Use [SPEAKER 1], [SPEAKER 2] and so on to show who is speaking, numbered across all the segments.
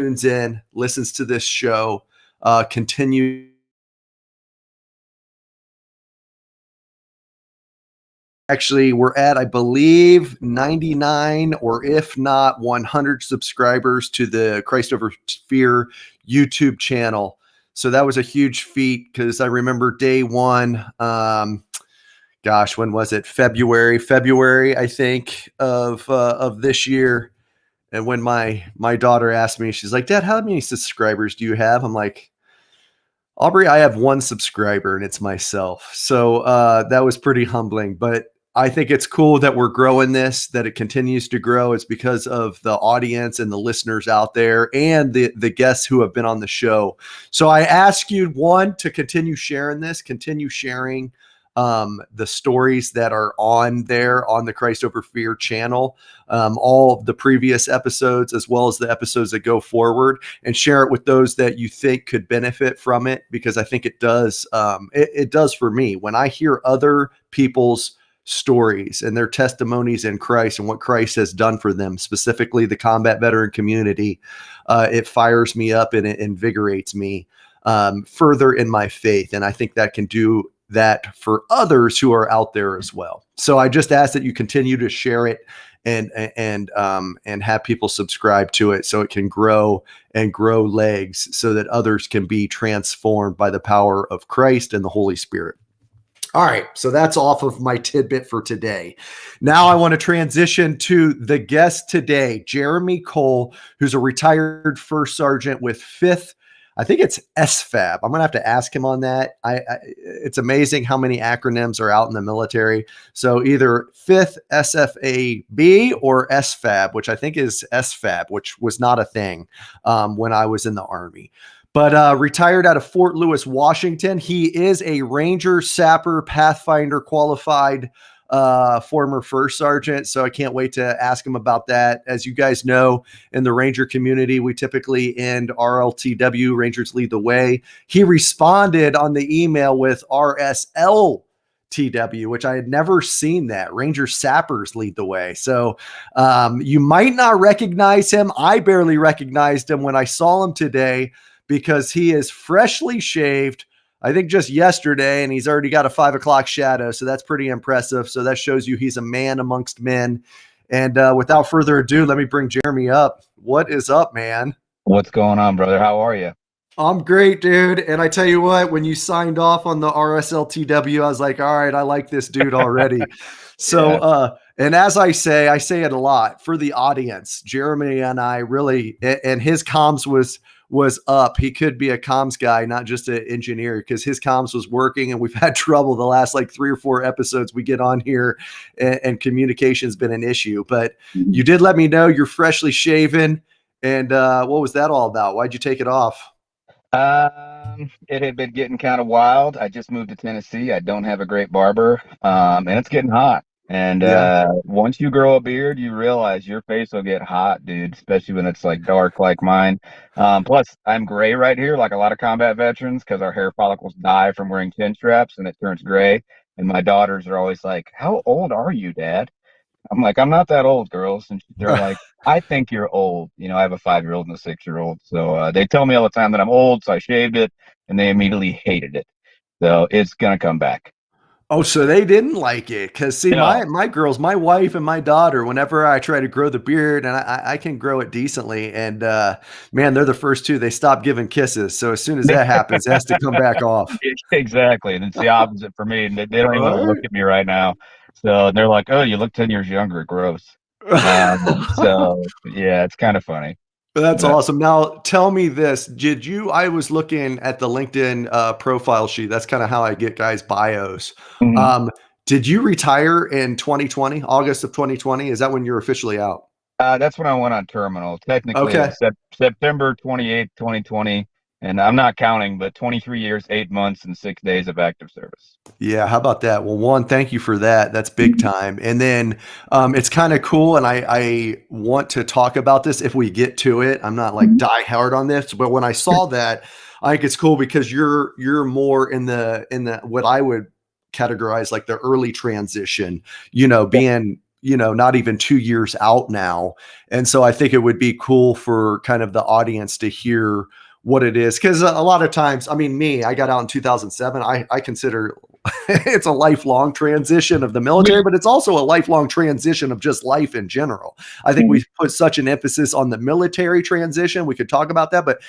[SPEAKER 1] tunes in, listens to this show, continue. Actually, we're at, I believe, 99 or if not 100 subscribers to the Christ Over Fear YouTube channel. So that was a huge feat because I remember day one. Gosh, when was it? February, I think, of this year. And when my daughter asked me, she's like, "Dad, how many subscribers do you have?" I'm like, "Aubrey, I have one subscriber and it's myself." So that was pretty humbling. But I think it's cool that we're growing this, that it continues to grow. It's because of the audience and the listeners out there and the guests who have been on the show. So I ask you, one, to continue sharing this, continue sharing the stories that are on there on the Christ Over Fear channel, all of the previous episodes, as well as the episodes that go forward, and share it with those that you think could benefit from it, because I think it does. It does for me when I hear other people's stories and their testimonies in Christ and what Christ has done for them, specifically the combat veteran community. It fires me up and it invigorates me further in my faith. And I think that can do that for others who are out there as well. So I just ask that you continue to share it and have people subscribe to it so it can grow and grow legs so that others can be transformed by the power of Christ and the Holy Spirit. All right, so that's off of my tidbit for today. Now I want to transition to the guest today, Jeremy Cole, who's a retired first sergeant with 5th. I think it's SFAB. I'm going to have to ask him on that. It's amazing how many acronyms are out in the military. So either 5th SFAB or SFAB, which I think is SFAB, which was not a thing when I was in the Army. But retired out of Fort Lewis, Washington. He is a Ranger, Sapper, Pathfinder qualified former first sergeant. So I can't wait to ask him about that. As you guys know, in the Ranger community, we typically end RLTW, Rangers Lead the Way. He responded on the email with RSLTW, which I had never seen that. Ranger Sappers Lead the Way. So you might not recognize him. I barely recognized him when I saw him today, because he is freshly shaved, I think just yesterday, and he's already got a 5 o'clock shadow. So that's pretty impressive. So that shows you he's a man amongst men. And without further ado, let me bring Jeremy up. What is up, man?
[SPEAKER 2] What's going on, brother? How are you?
[SPEAKER 1] I'm great, dude. And I tell you what, when you signed off on the RSLTW, I was like, all right, I like this dude already. So, yeah. And as I say it a lot for the audience, Jeremy and I really, and his comms was up. He could be a comms guy, not just an engineer, because his comms was working, and we've had trouble the last like 3 or 4 episodes we get on here, and communication's been an issue. But you did let me know you're freshly shaven. And what was that all about? Why'd you take it off?
[SPEAKER 2] It had been getting kind of wild. I just moved to Tennessee. I don't have a great barber, and it's getting hot. And once you grow a beard, you realize your face will get hot, dude, especially when it's like dark like mine. Plus, I'm gray right here, like a lot of combat veterans, because our hair follicles die from wearing chin straps and it turns gray. And my daughters are always like, "How old are you, Dad?" I'm like, "I'm not that old, girls." And they're like, "I think you're old." You know, I have a 5-year-old and a 6-year-old. So they tell me all the time that I'm old, so I shaved it, and they immediately hated it. So it's going to come back.
[SPEAKER 1] Oh, so they didn't like it. Because see,
[SPEAKER 2] No.
[SPEAKER 1] my girls, my wife and my daughter, whenever I try to grow the beard, and I can grow it decently, and man, they're the first two. They stop giving kisses. So as soon as that happens, it has to come back off.
[SPEAKER 2] Exactly. And it's the opposite for me. They don't even want to look at me right now. So they're like, "Oh, you look 10 years younger. Gross." So yeah, it's kind of funny.
[SPEAKER 1] That's awesome. Now tell me this. I was looking at the LinkedIn profile sheet. That's kind of how I get guys' bios.
[SPEAKER 2] Mm-hmm.
[SPEAKER 1] Did you retire in 2020, August of 2020? Is that when you're officially out?
[SPEAKER 2] That's when I went on terminal. Technically,
[SPEAKER 1] Okay.
[SPEAKER 2] September 28th, 2020. And I'm not counting, but 23 years, 8 months, and 6 days of active service.
[SPEAKER 1] Yeah, how about that? Well, one, thank you for that. That's big time. And then it's kind of cool, and I want to talk about this if we get to it. I'm not like die hard on this, but when I saw that, I think it's cool because you're more in the what I would categorize like the early transition, you know, being not even 2 years out now. And so I think it would be cool for kind of the audience to hear what it is. Cause a lot of times, I mean, I got out in 2007. I consider it's a lifelong transition of the military, but it's also a lifelong transition of just life in general. I think we put such an emphasis on the military transition. We could talk about that, but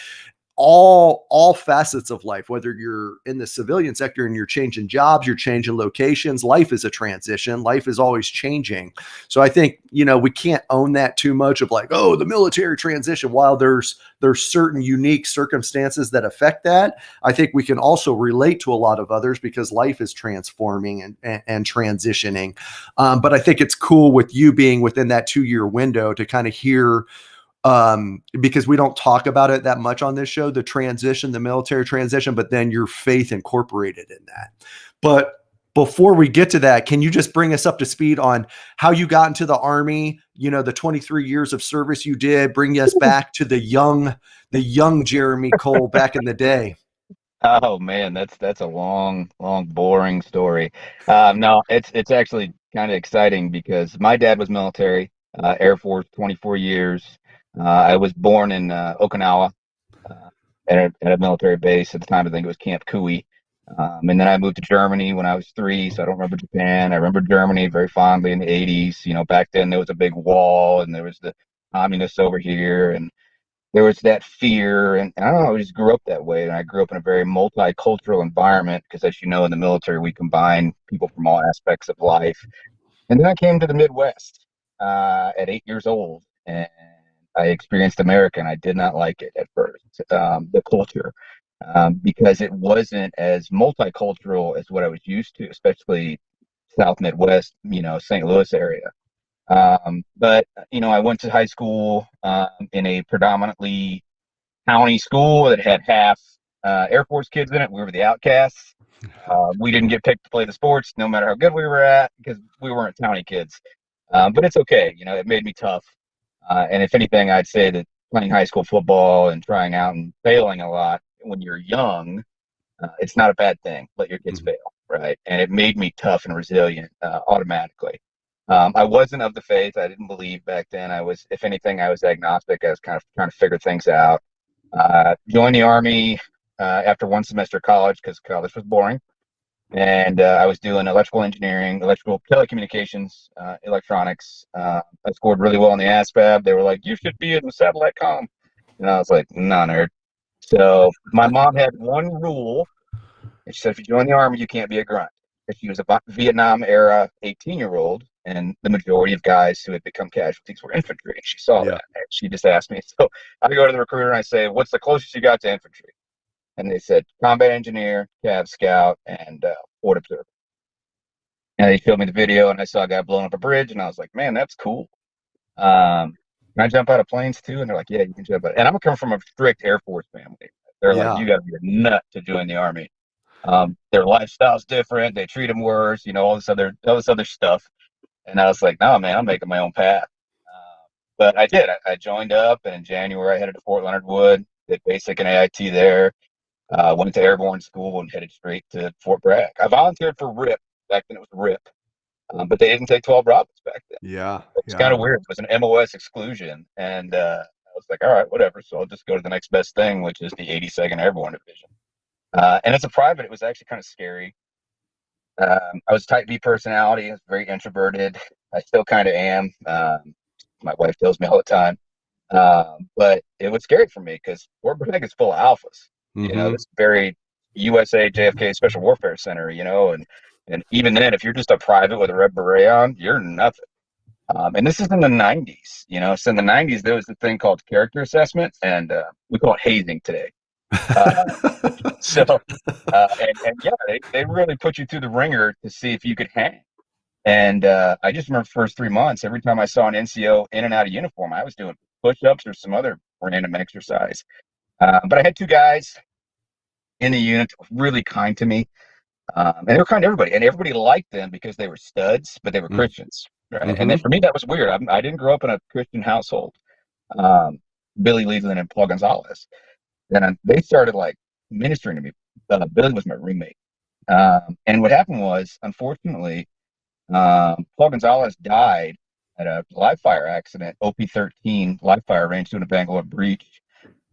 [SPEAKER 1] all facets of life, whether you're in the civilian sector and you're changing jobs, you're changing locations, life is a transition. Life is always changing. So I think, we can't own that too much of like, oh, the military transition. While there's certain unique circumstances that affect that, I think we can also relate to a lot of others because life is transforming and transitioning. But I think it's cool with you being within that 2-year window to kind of hear, because we don't talk about it that much on this show, the military transition, but then your faith incorporated in that. But before we get to that, can you just bring us up to speed on how you got into the Army, the 23 years of service you did, bring us back to the young Jeremy Cole back in the day?
[SPEAKER 2] Oh man, that's a long, boring story. No, it's actually kind of exciting because my dad was military, Air Force, 24 years. I was born in Okinawa at a military base. At the time, I think it was Camp Kui. And then I moved to Germany when I was 3, so I don't remember Japan. I remember Germany very fondly in the 80s. Back then there was a big wall and there was the communists over here and there was that fear. And I don't know, I just grew up that way. And I grew up in a very multicultural environment because, as you know, in the military, we combine people from all aspects of life. And then I came to the Midwest at 8 years old. And I experienced America, and I did not like it at first, the culture, because it wasn't as multicultural as what I was used to, especially South Midwest, St. Louis area. But I went to high school in a predominantly county school that had half Air Force kids in it. We were the outcasts. We didn't get picked to play the sports, no matter how good we were at, because we weren't county kids. But it's okay. It made me tough. And if anything, I'd say that playing high school football and trying out and failing a lot when you're young, it's not a bad thing. Let your kids fail, right? And it made me tough and resilient automatically. I wasn't of the faith. I didn't believe back then. If anything, I was agnostic. I was kind of trying to figure things out. Joined the Army after one semester of college because college was boring. And I was doing electrical engineering, electrical telecommunications, electronics. I scored really well on the SFAB. They were like, you should be in the satellite comm. And I was like, nah, nerd. So my mom had one rule. And she said, if you join the Army, you can't be a grunt. If she was a Vietnam era 18-year-old, and the majority of guys who had become casualties were infantry. And she saw that. And she just asked me. So I go to the recruiter and I say, what's the closest you got to infantry? And they said, combat engineer, Cav scout, and port observer. And they showed me the video, and I saw a guy blowing up a bridge, and I was like, man, that's cool. Can I jump out of planes too? And they're like, yeah, you can jump out. And I'm coming from a strict Air Force family. They're like, you got to be a nut to join the Army. Their lifestyle's different. They treat them worse, all this other stuff. And I was like, no, man, I'm making my own path. But I did. I joined up, and in January, I headed to Fort Leonard Wood, did basic and AIT there. Went to Airborne School and headed straight to Fort Bragg. I volunteered for RIP. Back then it was RIP. But they didn't take 12 Bravo's back then.
[SPEAKER 1] Yeah.
[SPEAKER 2] It's kind of weird. It was an MOS exclusion. And I was like, all right, whatever. So I'll just go to the next best thing, which is the 82nd Airborne Division. And as a private, it was actually kind of scary. I was type B personality. I was very introverted. I still kind of am. My wife tells me all the time. But it was scary for me because Fort Bragg is full of alphas. This very USA JFK Special Warfare Center, and even then, if you're just a private with a red beret on, you're nothing. And this is in the 90s, so in the 90s, there was a thing called character assessment, and we call it hazing today. They really put you through the ringer to see if you could hang. And I just remember the first 3 months, every time I saw an NCO in and out of uniform, I was doing push-ups or some other random exercise. But I had 2 guys in the unit really kind to me. And they were kind to everybody. And everybody liked them because they were studs, but they were Christians. Right? And then for me, that was weird. I didn't grow up in a Christian household. Billy Leland and Paul Gonzalez. Then they started ministering to me. Billy was my roommate. And what happened was, unfortunately, Paul Gonzalez died at a live fire accident, OP-13 live fire range doing a Bangalore breach,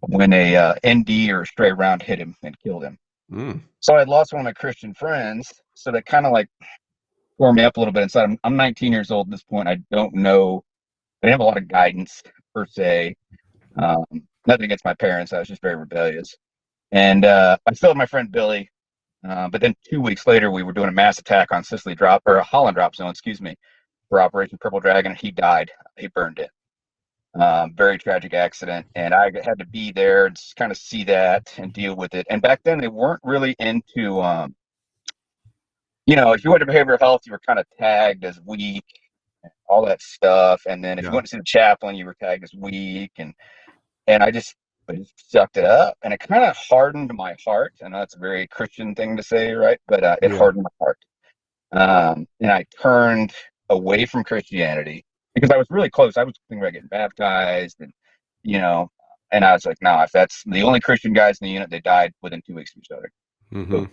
[SPEAKER 2] when a ND or a stray round hit him and killed him. So I lost one of my Christian friends. So that kind of like tore me up a little bit inside. I'm 19 years old at this point. I don't know. I didn't have a lot of guidance per se. Nothing against my parents. I was just very rebellious. And I still had my friend Billy. But then 2 weeks later, we were doing a mass attack on Holland drop zone, excuse me, for Operation Purple Dragon. He died. He burned it. Very tragic accident. And I had to be there and kind of see that and deal with it. And back then, they weren't really into, if you went to behavioral health, you were kind of tagged as weak, all that stuff. And then if you went to see the chaplain, you were tagged as weak. And I just sucked it up, and it kind of hardened my heart. I know that's a very Christian thing to say, right? But it hardened my heart. And I turned away from Christianity because I was really close. I was thinking about getting baptized, and and I was like, no, if that's the only Christian guys in the unit, they died within 2 weeks of each other. So,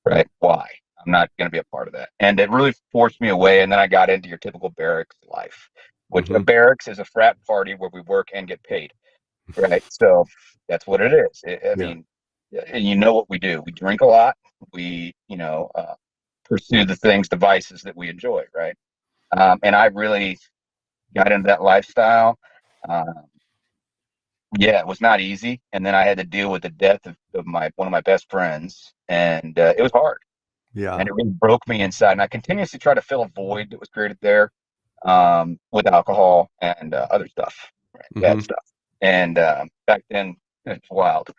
[SPEAKER 2] right? Why? I'm not going to be a part of that. And it really forced me away. And then I got into your typical barracks life, which a barracks is a frat party where we work and get paid. Right. So that's what it is. I mean, and you know what we do. We drink a lot. We, pursue the vices that we enjoy. Right. And I really got into that lifestyle. It was not easy. And then I had to deal with the death of one of my best friends. And it was hard. Yeah. And it really broke me inside. And I continuously try to fill a void that was created there with alcohol and other stuff, right? Bad stuff. And back then, it's wild.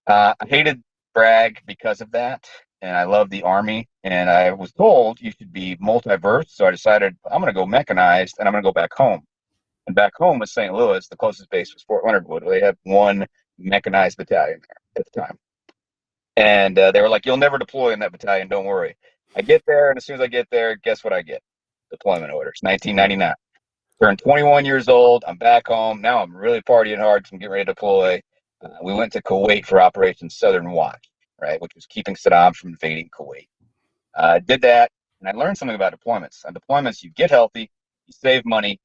[SPEAKER 2] I hated brag because of that, and I loved the Army. And I was told you should be multiverse, so I decided I'm going to go mechanized, and I'm going to go back home. And back home was St. Louis. The closest base was Fort Leonard Wood. They had one mechanized battalion there at the time. And they were like, "You'll never deploy in that battalion. Don't worry." I get there, and as soon as I get there, guess what I get? Deployment orders. 1999. Turned 21 years old. I'm back home. Now I'm really partying hard because I'm getting ready to deploy. We went to Kuwait for Operation Southern Watch, right, which was keeping Saddam from invading Kuwait. Did that, and I learned something about deployments. On deployments, you get healthy, you save money,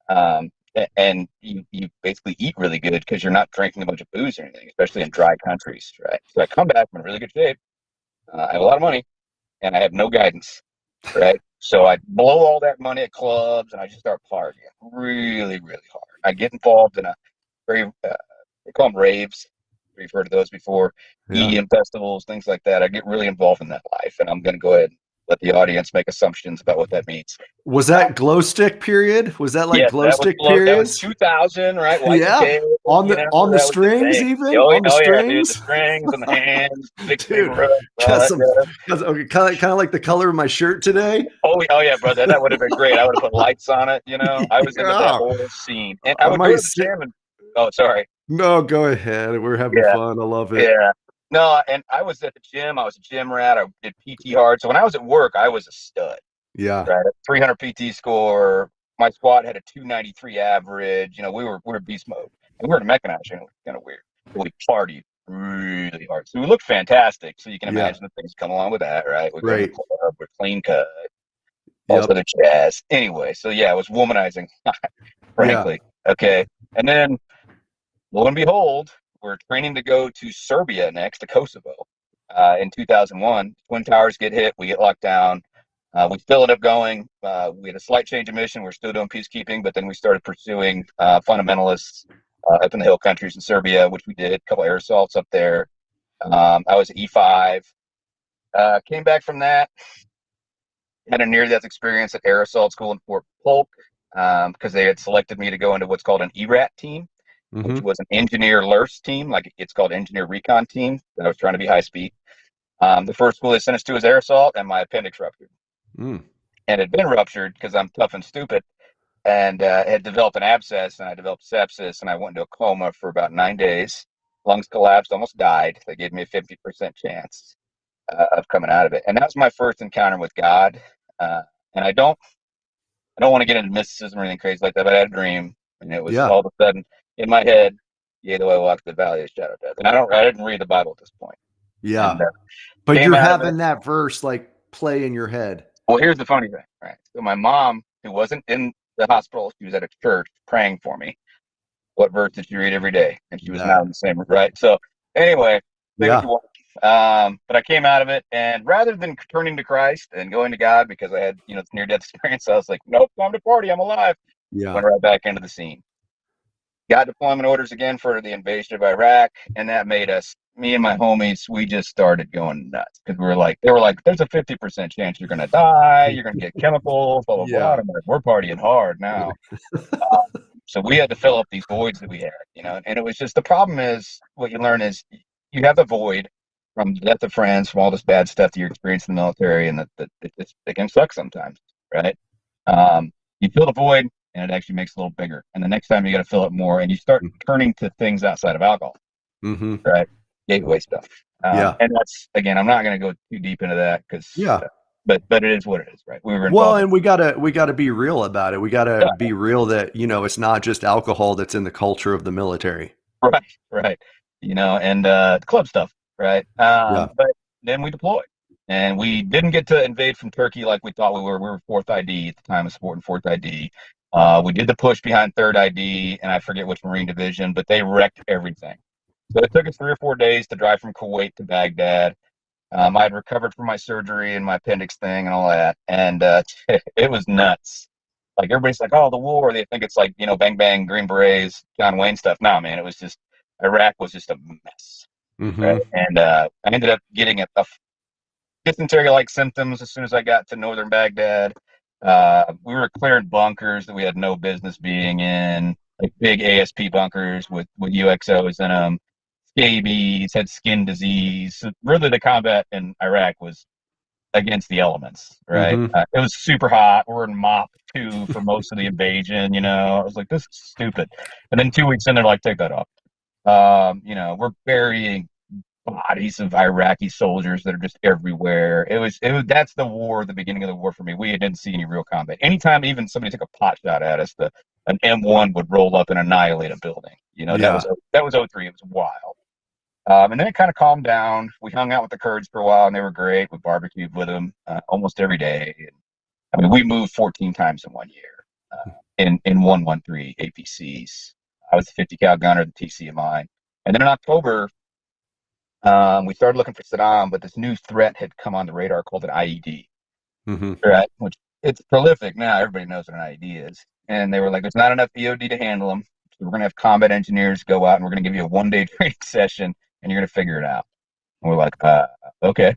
[SPEAKER 2] and you basically eat really good because you're not drinking a bunch of booze or anything, especially in dry countries, right? So I come back, I'm in really good shape. I have a lot of money, and I have no guidance, right? So I blow all that money at clubs, and I just start partying really, really hard. I get involved in a very, they call them raves. We've heard of those before. EDM festivals, things like that. I get really involved in that life, and I'm going to go ahead and let the audience make assumptions about what that means.
[SPEAKER 1] Was that glow stick period? Was that like glow stick period?
[SPEAKER 2] That was 2000, right?
[SPEAKER 1] Yeah. On the strings, even on the strings.
[SPEAKER 2] Dude, the strings and the hands, the big
[SPEAKER 1] dude. Kind of like the color of my shirt today.
[SPEAKER 2] Oh yeah, brother, that would have been great. I would have put lights on it. I was into that whole scene, and I would go to the gym. And, oh, sorry.
[SPEAKER 1] No, go ahead. We're having fun. I love it.
[SPEAKER 2] Yeah. No, and I was at the gym. I was a gym rat. I did PT hard. So when I was at work, I was a stud.
[SPEAKER 1] Yeah.
[SPEAKER 2] Right. 300 PT score. My squad had a 293 average. We were beast mode. And we were in a mechanized. It was kind of weird. But we partied really hard. So we looked fantastic. So you can imagine the things come along with that, right? We're going to the club. We're clean cut. All the jazz. Anyway, so it was womanizing, frankly. Yeah. Okay. And then, lo and behold, we're training to go to Serbia next, to Kosovo, in 2001. Twin Towers get hit. We get locked down. We still end up going. We had a slight change of mission. We're still doing peacekeeping, but then we started pursuing fundamentalists up in the hill countries in Serbia, which we did. A couple air assaults up there. I was at E5. Came back from that. Had a near-death experience at air assault school in Fort Polk because they had selected me to go into what's called an ERAT team. Which was an engineer LURS team, like it's called engineer recon team. That I was trying to be high speed. The first school they sent us to was air assault, and my appendix ruptured. And it had been ruptured because I'm tough and stupid, and had developed an abscess, and I developed sepsis, and I went into a coma for about 9 days. Lungs collapsed, almost died. They gave me a 50% chance of coming out of it, and that was my first encounter with God. And I don't want to get into mysticism or anything crazy like that, but I had a dream, and it was all of a sudden in my head, yea, though I walk the valley of shadow of death. And I didn't read the Bible at this point.
[SPEAKER 1] Yeah. And, but you're having that verse like play in your head.
[SPEAKER 2] Well, here's the funny thing, right? So my mom, who wasn't in the hospital. She was at a church praying for me. What verse did she read every day? And she was not in the same room, right? So anyway, say what you want. But I came out of it, and rather than turning to Christ and going to God because I had, this near-death experience, I was like, nope, time to party. I'm alive. Went right back into the scene. Got deployment orders again for the invasion of Iraq, and that made us, me and my homies, we just started going nuts because they were like, there's a 50% chance you're going to die, you're going to get chemicals, blah, blah, blah. I'm like, we're partying hard now. So we had to fill up these voids that we had, and it was just, the problem is, what you learn is you have the void from the death of friends, from all this bad stuff that you experience in the military, and that it can suck sometimes, right? You fill the void, and it actually makes it a little bigger. And the next time you got to fill it more, and you start turning to things outside of alcohol, right? Gateway stuff. And that's, again, I'm not going to go too deep into that because, but it is what it is, right? We were involved.
[SPEAKER 1] Well, and we gotta be real about it. We gotta be real that, it's not just alcohol that's in the culture of the military.
[SPEAKER 2] Right. And club stuff, right? But then we deployed. And we didn't get to invade from Turkey like we thought we were. We were 4th ID at the time of supporting 4th ID. We did the push behind 3rd ID, and I forget which Marine Division, but they wrecked everything. So it took us 3 or 4 days to drive from Kuwait to Baghdad. I had recovered from my surgery and my appendix thing and all that, and it was nuts. Like, everybody's like, oh, the war. They think it's like, bang, bang, Green Berets, John Wayne stuff. No, man, it was just, Iraq was just a mess. Right? And I ended up getting a dysentery-like symptoms as soon as I got to northern Baghdad. We were clearing bunkers that we had no business being in, like big ASP bunkers with UXOs in them. Scabies, had skin disease. So really, the combat in Iraq was against the elements, right? It was super hot. We're in MOP 2 for most of the invasion. I was like, this is stupid. And then 2 weeks in, they're like, take that off. We're burying bodies of Iraqi soldiers that are just everywhere. It was that's the war, the beginning of the war for me. We didn't see any real combat. Anytime even somebody took a pot shot at us, an M1 would roll up and annihilate a building. That was 03. It was wild. And then it kind of calmed down. We hung out with the Kurds for a while, and they were great. We barbecued with them almost every day. I mean, we moved 14 times in 1 year in 113 APCs. I was the 50 cal gunner, the TC of mine. And then in October, we started looking for Saddam, but this new threat had come on the radar called an IED, right? Which, it's prolific now. Everybody knows what an IED is. And they were like, there's not enough EOD to handle them. So we're going to have combat engineers go out, and we're going to give you a 1-day training session, and you're going to figure it out. And we're like, okay.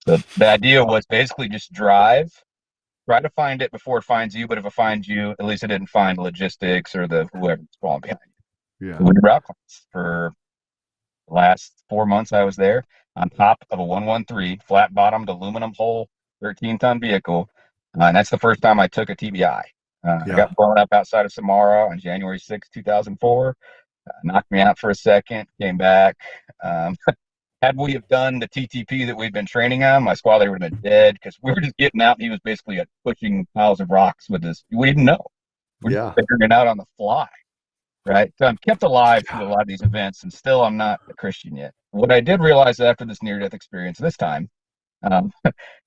[SPEAKER 2] So the idea was basically just drive, try to find it before it finds you. But if it finds you, at least it didn't find logistics or whoever's falling behind you. So we did route plans for the last 4 months I was there, on top of a 113 flat bottomed aluminum hull 13-ton vehicle. And that's the first time I took a TBI. I got blown up outside of Samara on January 6, 2004. Knocked me out for a second, came back. Had we have done the TTP that we'd been training on, my squad leader would have been dead, because we were just getting out. And he was basically pushing piles of rocks with this. We didn't know. We're just figuring it out on the fly. Right. So I'm kept alive through a lot of these events, and still I'm not a Christian yet. What I did realize after this near-death experience this time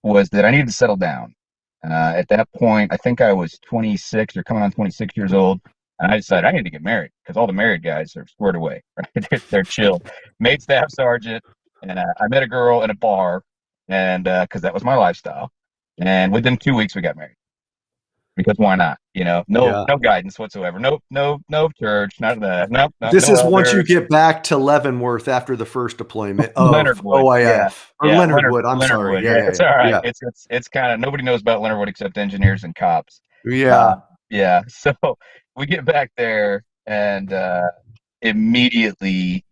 [SPEAKER 2] was that I needed to settle down. At that point, I think I was 26 or coming on 26 years old, and I decided I need to get married because all the married guys are squared away. Right? They're chill. Made staff sergeant, and I met a girl in a bar, and because that was my lifestyle. And within 2 weeks, we got married. Because why not? No guidance whatsoever. No church, none of that. Nope.
[SPEAKER 1] This is once you get back to Leavenworth after the first deployment of
[SPEAKER 2] Leonard Wood,
[SPEAKER 1] OIF or Leonard Wood. I'm sorry.
[SPEAKER 2] Wood, it's all right. It's kind of, nobody knows about Leonard Wood except engineers and cops. So we get back there, and immediately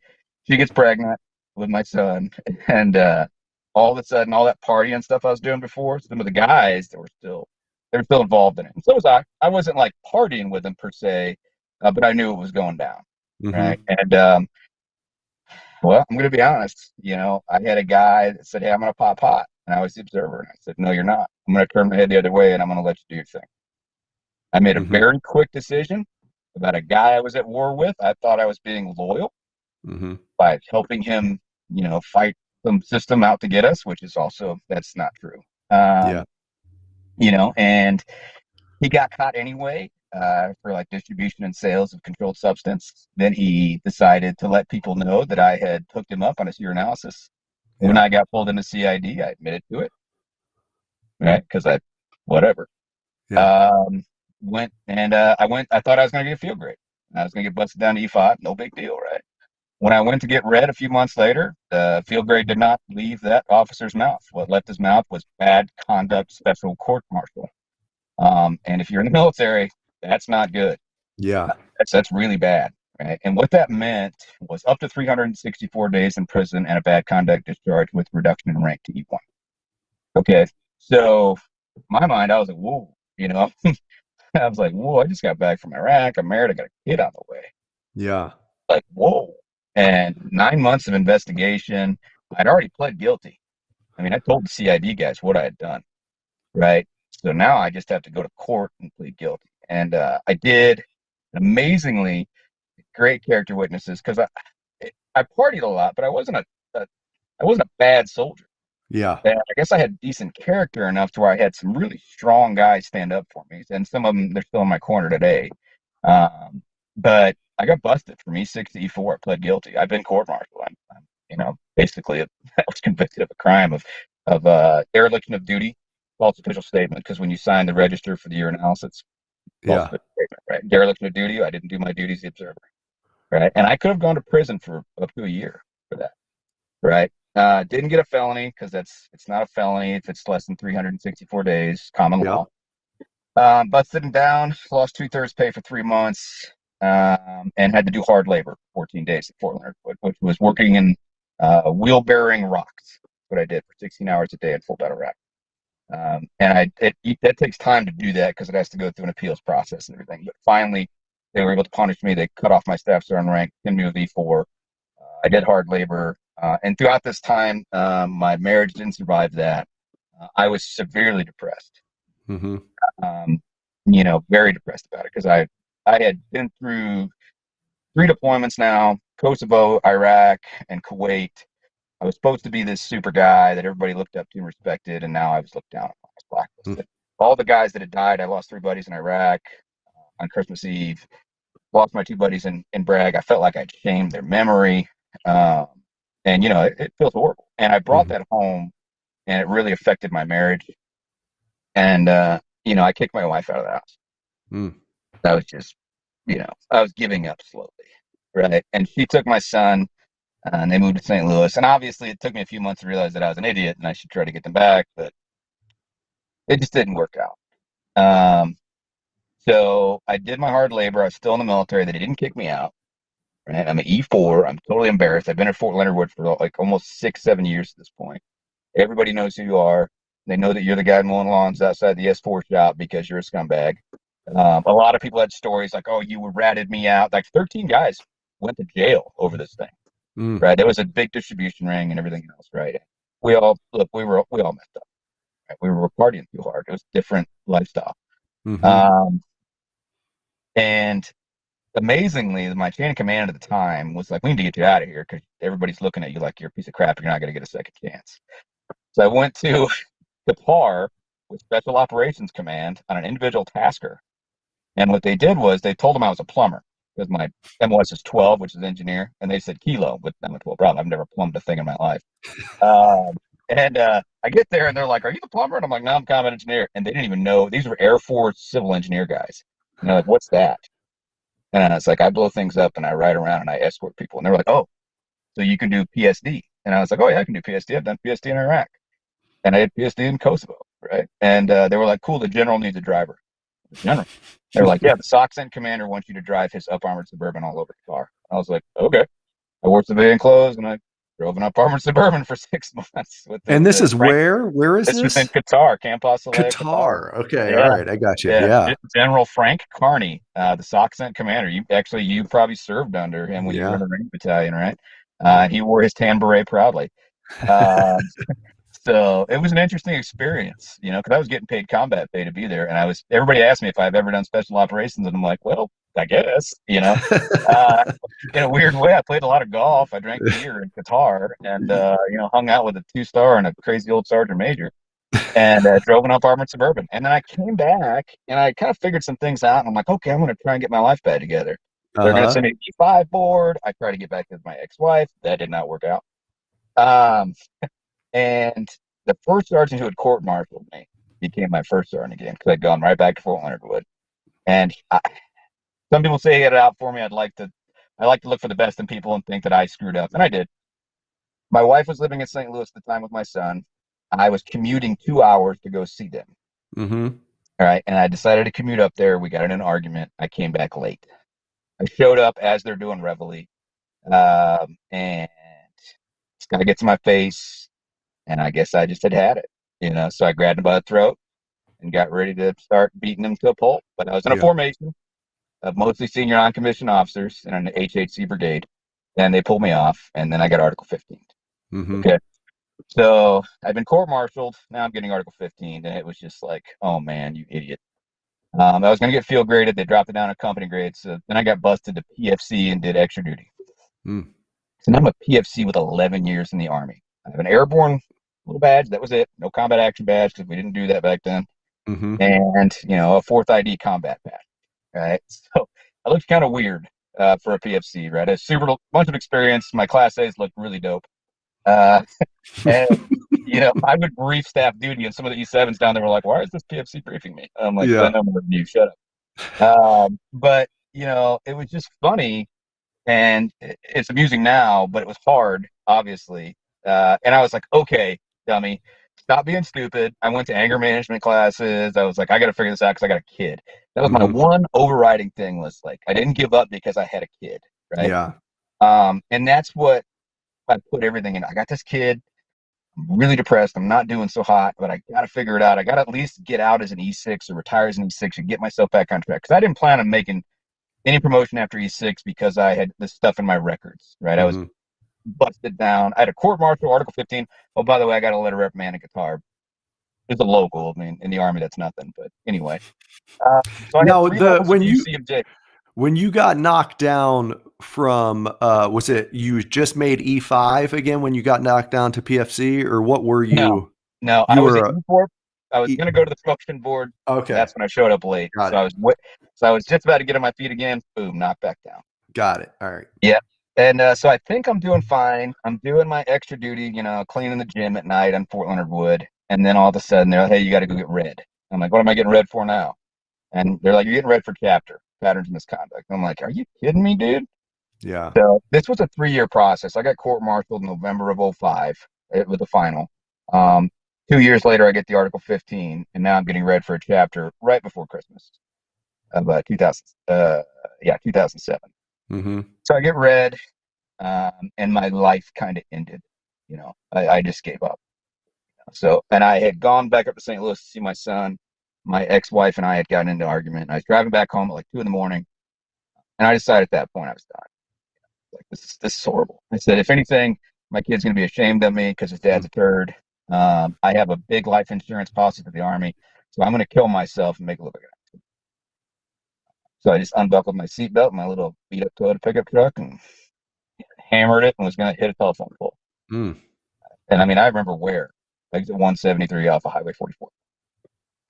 [SPEAKER 2] she gets pregnant with my son, and all of a sudden, all that party and stuff I was doing before, some of the guys that were still involved in it. And so was I. I wasn't like partying with them per se, but I knew it was going down. Right. And, well, I'm going to be honest. I had a guy that said, hey, I'm going to pop pot. And I was the observer. And I said, no, you're not. I'm going to turn my head the other way, and I'm going to let you do your thing. I made a very quick decision about a guy I was at war with. I thought I was being loyal by helping him, fight some system out to get us, which is also, that's not true. And he got caught anyway. for like distribution and sales of controlled substance. Then he decided to let people know that I had hooked him up on his urinalysis. When I got pulled into CID, I admitted to it, right? Because whatever.
[SPEAKER 1] Yeah.
[SPEAKER 2] I thought I was going to get a field grade. I was going to get busted down to E5, no big deal, right? When I went to get read a few months later, the field grade did not leave that officer's mouth. What left his mouth was bad conduct special court martial. And if you're in the military, that's not good.
[SPEAKER 1] Yeah.
[SPEAKER 2] That's really bad, right? And what that meant was up to 364 days in prison and a bad conduct discharge with reduction in rank to E1. Okay, so in my mind, I was like, whoa, I was like, whoa, I just got back from Iraq. I'm married. I got a kid on the way.
[SPEAKER 1] Yeah.
[SPEAKER 2] Like, whoa. And 9 months of investigation. I'd already pled guilty. I mean, I told the CID guys what I had done, right? So now I just have to go to court and plead guilty. And I did amazingly great character witnesses because I partied a lot, but I wasn't a bad soldier.
[SPEAKER 1] Yeah.
[SPEAKER 2] And I guess I had decent character enough to where I had some really strong guys stand up for me, and some of them, they're still in my corner today. But I got busted from E6 to E4. I pled guilty. I've been court-martialed. Basically, I was convicted of a crime of dereliction of duty, false official statement. Because when you sign the register for the urinalysis, false official statement, right? Dereliction of duty. I didn't do my duties as the observer, right? And I could have gone to prison for up to a year for that, right? Didn't get a felony because it's not a felony if it's less than 364 days, common law. Busted him down, lost 2/3 pay for 3 months, and had to do hard labor 14 days at Fort Leonard, which was working in wheel-bearing rocks. That's what I did for 16 hours a day in full battle rack. And that takes time to do that because it has to go through an appeals process and everything. But finally, they were able to punish me. They cut off my staff sergeant rank, pinned me with E4. I did hard labor. And throughout this time, my marriage didn't survive that. I was severely depressed.
[SPEAKER 1] Mm-hmm.
[SPEAKER 2] Very depressed about it because I had been through 3 deployments now, Kosovo, Iraq, and Kuwait. I was supposed to be this super guy that everybody looked up to and respected, and now I was looked down upon. I was blacklisted. All the guys that had died, I lost 3 buddies in Iraq on Christmas Eve. Lost my 2 buddies in Bragg. I felt like I'd shamed their memory. And it feels horrible. And I brought that home, and it really affected my marriage. And I kicked my wife out of the house. That was just, I was giving up slowly, right? And she took my son, and they moved to St. Louis. And obviously, it took me a few months to realize that I was an idiot, and I should try to get them back, but it just didn't work out. So I did my hard labor. I was still in the military. They didn't kick me out. Right? I'm an E4. I'm totally embarrassed. I've been at Fort Leonard Wood for like almost 6-7 years at this point. Everybody knows who you are. They know that you're the guy mowing lawns outside the S4 shop because you're a scumbag. A lot of people had stories like, "Oh, you ratted me out." Like 13 guys went to jail over this thing. Right? There was a big distribution ring and everything else. Right? We all messed up. Right? We were partying too hard. It was a different lifestyle. And amazingly, my chain of command at the time was like, "We need to get you out of here because everybody's looking at you like you're a piece of crap. You're not going to get a second chance." So I went to Qatar with Special Operations Command on an individual tasker. And what they did was they told them I was a plumber because my MOS is 12, which is engineer. And they said kilo, but I'm like, well, brother, I've never plumbed a thing in my life. I get there and they're like, "Are you the plumber?" And I'm like, "No, I'm combat engineer." And they didn't even know. These were Air Force civil engineer guys. And they're like, "What's that?" And it's like, "I blow things up and I ride around and I escort people." And they were like, "Oh, so you can do PSD?" And I was like, "Oh, yeah, I can do PSD. I've done PSD in Iraq. And I had PSD in Kosovo." Right? And they were like, "Cool, the general needs a driver." The general. They were like, "Yeah, the SOCCENT commander wants you to drive his up-armored Suburban all over the car." I was like, "Okay." I wore civilian clothes and I drove an up-armored Suburban for 6 months.
[SPEAKER 1] And this is where? Where is
[SPEAKER 2] this?
[SPEAKER 1] This
[SPEAKER 2] was in Qatar, Camp Qatar.
[SPEAKER 1] Qatar. Okay, all right, I got you. Yeah.
[SPEAKER 2] General Frank Carney, the SOCCENT commander. You probably served under him when you were in the Marine Battalion, right? He wore his tan beret proudly. So it was an interesting experience, because I was getting paid combat pay to be there, and everybody asked me if I've ever done special operations, and I'm like, well, I guess, in a weird way. I played a lot of golf. I drank beer in Qatar, and hung out with a 2-star and a crazy old sergeant major. and drove an up-armored Suburban. And then I came back and I kind of figured some things out. And I'm like, okay, I'm going to try and get my life back together. They're going to send me an E5 board. I tried to get back with my ex-wife. That did not work out. Um, and the first sergeant who had court-martialed me became my first sergeant again because I'd gone right back to Fort Leonard Wood. And some people say he had it out for me. I like to look for the best in people and think that I screwed up, and I did. My wife was living in St. Louis at the time with my son. I was commuting 2 hours to go see them.
[SPEAKER 1] Mm-hmm.
[SPEAKER 2] All right, and I decided to commute up there. We got in an argument. I came back late. I showed up as they're doing reveille, and this guy gets in my face, and I guess I just had it, So I grabbed him by the throat and got ready to start beating him to a pulp. But I was in a formation of mostly senior non-commissioned officers in an HHC brigade, and they pulled me off, and then I got Article 15.
[SPEAKER 1] Mm-hmm.
[SPEAKER 2] Okay. So I've been court-martialed. Now I'm getting Article 15, and it was just like, oh man, you idiot. I was going to get field graded. They dropped it down to company grade. So then I got busted to PFC and did extra duty.
[SPEAKER 1] Mm.
[SPEAKER 2] So now I'm a PFC with 11 years in the Army. I have an airborne little badge. That was it. No combat action badge because we didn't do that back then.
[SPEAKER 1] Mm-hmm.
[SPEAKER 2] And, a fourth ID combat badge. Right. So I looked kind of weird for a PFC, right? A super bunch of experience. My Class A's looked really dope. And, I would brief staff duty, and some of the E7s down there were like, why is this PFC briefing me? I'm like, I know more than you, shut up. But, it was just funny, and it's amusing now, but it was hard, obviously. And I was like, okay, dummy, stop being stupid. I went to anger management classes. I was like, I got to figure this out because I got a kid. That was my one overriding thing was like, I didn't give up because I had a kid, right?
[SPEAKER 1] Yeah.
[SPEAKER 2] And that's what I put everything in. I got this kid. I'm really depressed. I'm not doing so hot, but I got to figure it out. I got to at least get out as an E6 or retire as an E6 and get myself back on track. Because I didn't plan on making any promotion after E6 because I had this stuff in my records, right? I was busted down. I had a court-martial, Article 15. Oh, by the way, I got a letter reprimand and guitar. It's a local. I mean, in the Army, that's nothing. But anyway. So I
[SPEAKER 1] now,
[SPEAKER 2] had 3 levels of UCMJ.
[SPEAKER 1] When you got knocked down from, was it you just made E5 again when you got knocked down to PFC, or what were you?
[SPEAKER 2] No, I was at E4. I was going to go to the promotion board.
[SPEAKER 1] Okay.
[SPEAKER 2] That's when I showed up late. So I was just about to get on my feet again. Boom, knocked back down.
[SPEAKER 1] Got it. All right.
[SPEAKER 2] Yeah. And so I think I'm doing fine. I'm doing my extra duty, cleaning the gym at night on Fort Leonard Wood. And then all of a sudden they're like, hey, you got to go get red. I'm like, what am I getting red for now? And they're like, you're getting red for chapter, patterns of misconduct. I'm like, are you kidding me, dude?
[SPEAKER 1] Yeah.
[SPEAKER 2] So this was a 3-year process. I got court-martialed in November of 2005 with the final. 2 years later, I get the Article 15, and now I'm getting red for a chapter right before Christmas of 2007.
[SPEAKER 1] Mm-hmm.
[SPEAKER 2] So I get red, and my life kind of ended. I just gave up. So, and I had gone back up to St. Louis to see my son. My ex-wife and I had gotten into an argument. I was driving back home at like 2 a.m, and I decided at that point I was done. Like, this is horrible. I said, if anything, my kid's going to be ashamed of me because his dad's a turd. I have a big life insurance policy for the Army, so I'm going to kill myself and make a living. So I just unbuckled my seatbelt, my little beat-up Toyota pickup truck, and hammered it and was going to hit a telephone pole. And I mean, I remember where. Like, 173 off of Highway 44.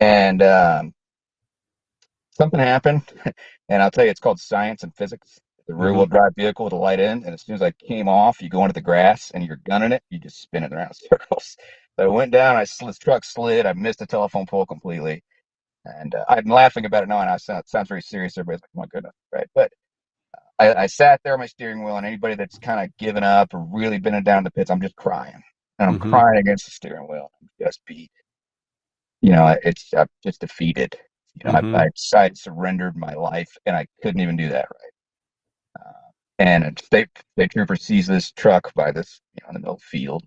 [SPEAKER 2] And something happened, and I'll tell you, it's called science and physics. The rear-wheel drive vehicle with a light end, and as soon as I came off, you go into the grass and you're gunning it, you just spin it around in circles. So I went down, the truck slid, I missed the telephone pole completely, and I'm laughing about it now, and it sounds very serious. Everybody's like, oh my goodness, right? But I sat there on my steering wheel, and anybody that's kind of given up or really been down in the pits, I'm just crying, and I'm crying against the steering wheel. I'm just beat. I'm just defeated. I surrendered my life, and I couldn't even do that right. And a state trooper sees this truck by this, in the middle of the field,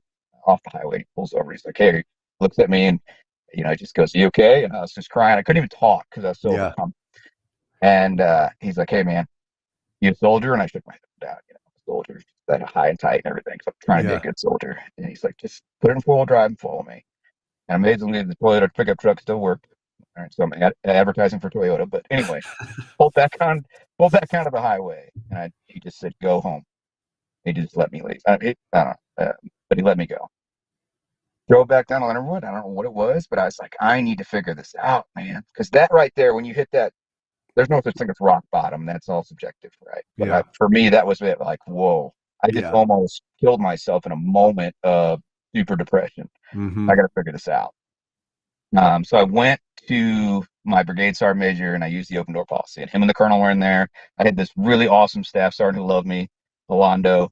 [SPEAKER 2] off the highway. He pulls over. He's like, hey, looks at me, and he just goes, you okay? And I was just crying. I couldn't even talk because I was so overcome. And he's like, hey, man, you a soldier? And I shook my head down. Soldiers that are high and tight and everything. So I'm trying to be a good soldier. And he's like, just put it in 4-wheel drive and follow me. And amazingly, the Toyota pickup truck still worked. All right, so I'm advertising for Toyota. But anyway, pulled back onto the highway, and he just said, "Go home." He just let me leave. I don't know, but he let me go. Drove back down to Leonardwood. I don't know what it was, but I was like, I need to figure this out, man. Because that right there, when you hit that, there's no such thing as rock bottom. That's all subjective, right? But
[SPEAKER 1] Yeah.
[SPEAKER 2] for me, that was it. Like, whoa, I just
[SPEAKER 1] Yeah.
[SPEAKER 2] almost killed myself in a moment of super depression.
[SPEAKER 1] Mm-hmm.
[SPEAKER 2] I got to figure this out. So I went to my brigade sergeant major and I used the open door policy. And him and the colonel were in there. I had this really awesome staff sergeant who loved me, Rolando,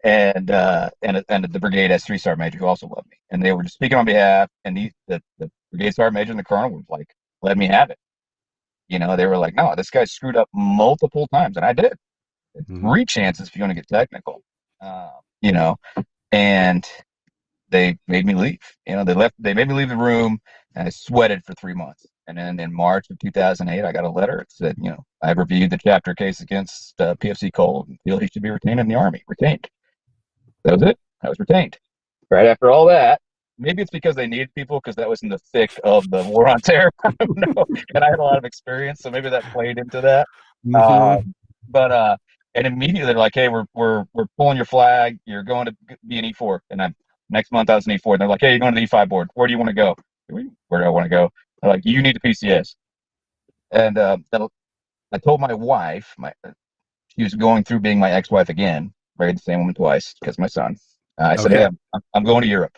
[SPEAKER 2] and the brigade S3 sergeant major who also loved me. And they were just speaking on behalf. And the brigade sergeant major and the colonel were like, "Let me have it." They were like, "No, this guy screwed up multiple times," and I did.
[SPEAKER 1] Mm-hmm.
[SPEAKER 2] 3 chances if you want to get technical. Uh, you know, and they made me leave. They made me leave the room, and I sweated for 3 months. And then in March of 2008, I got a letter. It said, I reviewed the chapter case against PFC Cole and feel he should be retained in the Army. Retained. That was it. I was retained. Right after all that, maybe it's because they needed people because that was in the thick of the war on terror. I don't know. And I had a lot of experience, so maybe that played into that.
[SPEAKER 1] Mm-hmm.
[SPEAKER 2] But and immediately they're like, "Hey, we're pulling your flag. You're going to be an E4." And next month I was an E4. And they're like, "Hey, you're going to the E5 board. Where do you want to go?" Where do I want to go? They're like, "You need the PCS." And I told my wife, she was going through being my ex-wife again, married the same woman twice because of my son. I said,
[SPEAKER 1] Okay.
[SPEAKER 2] "Hey, I'm going to Europe.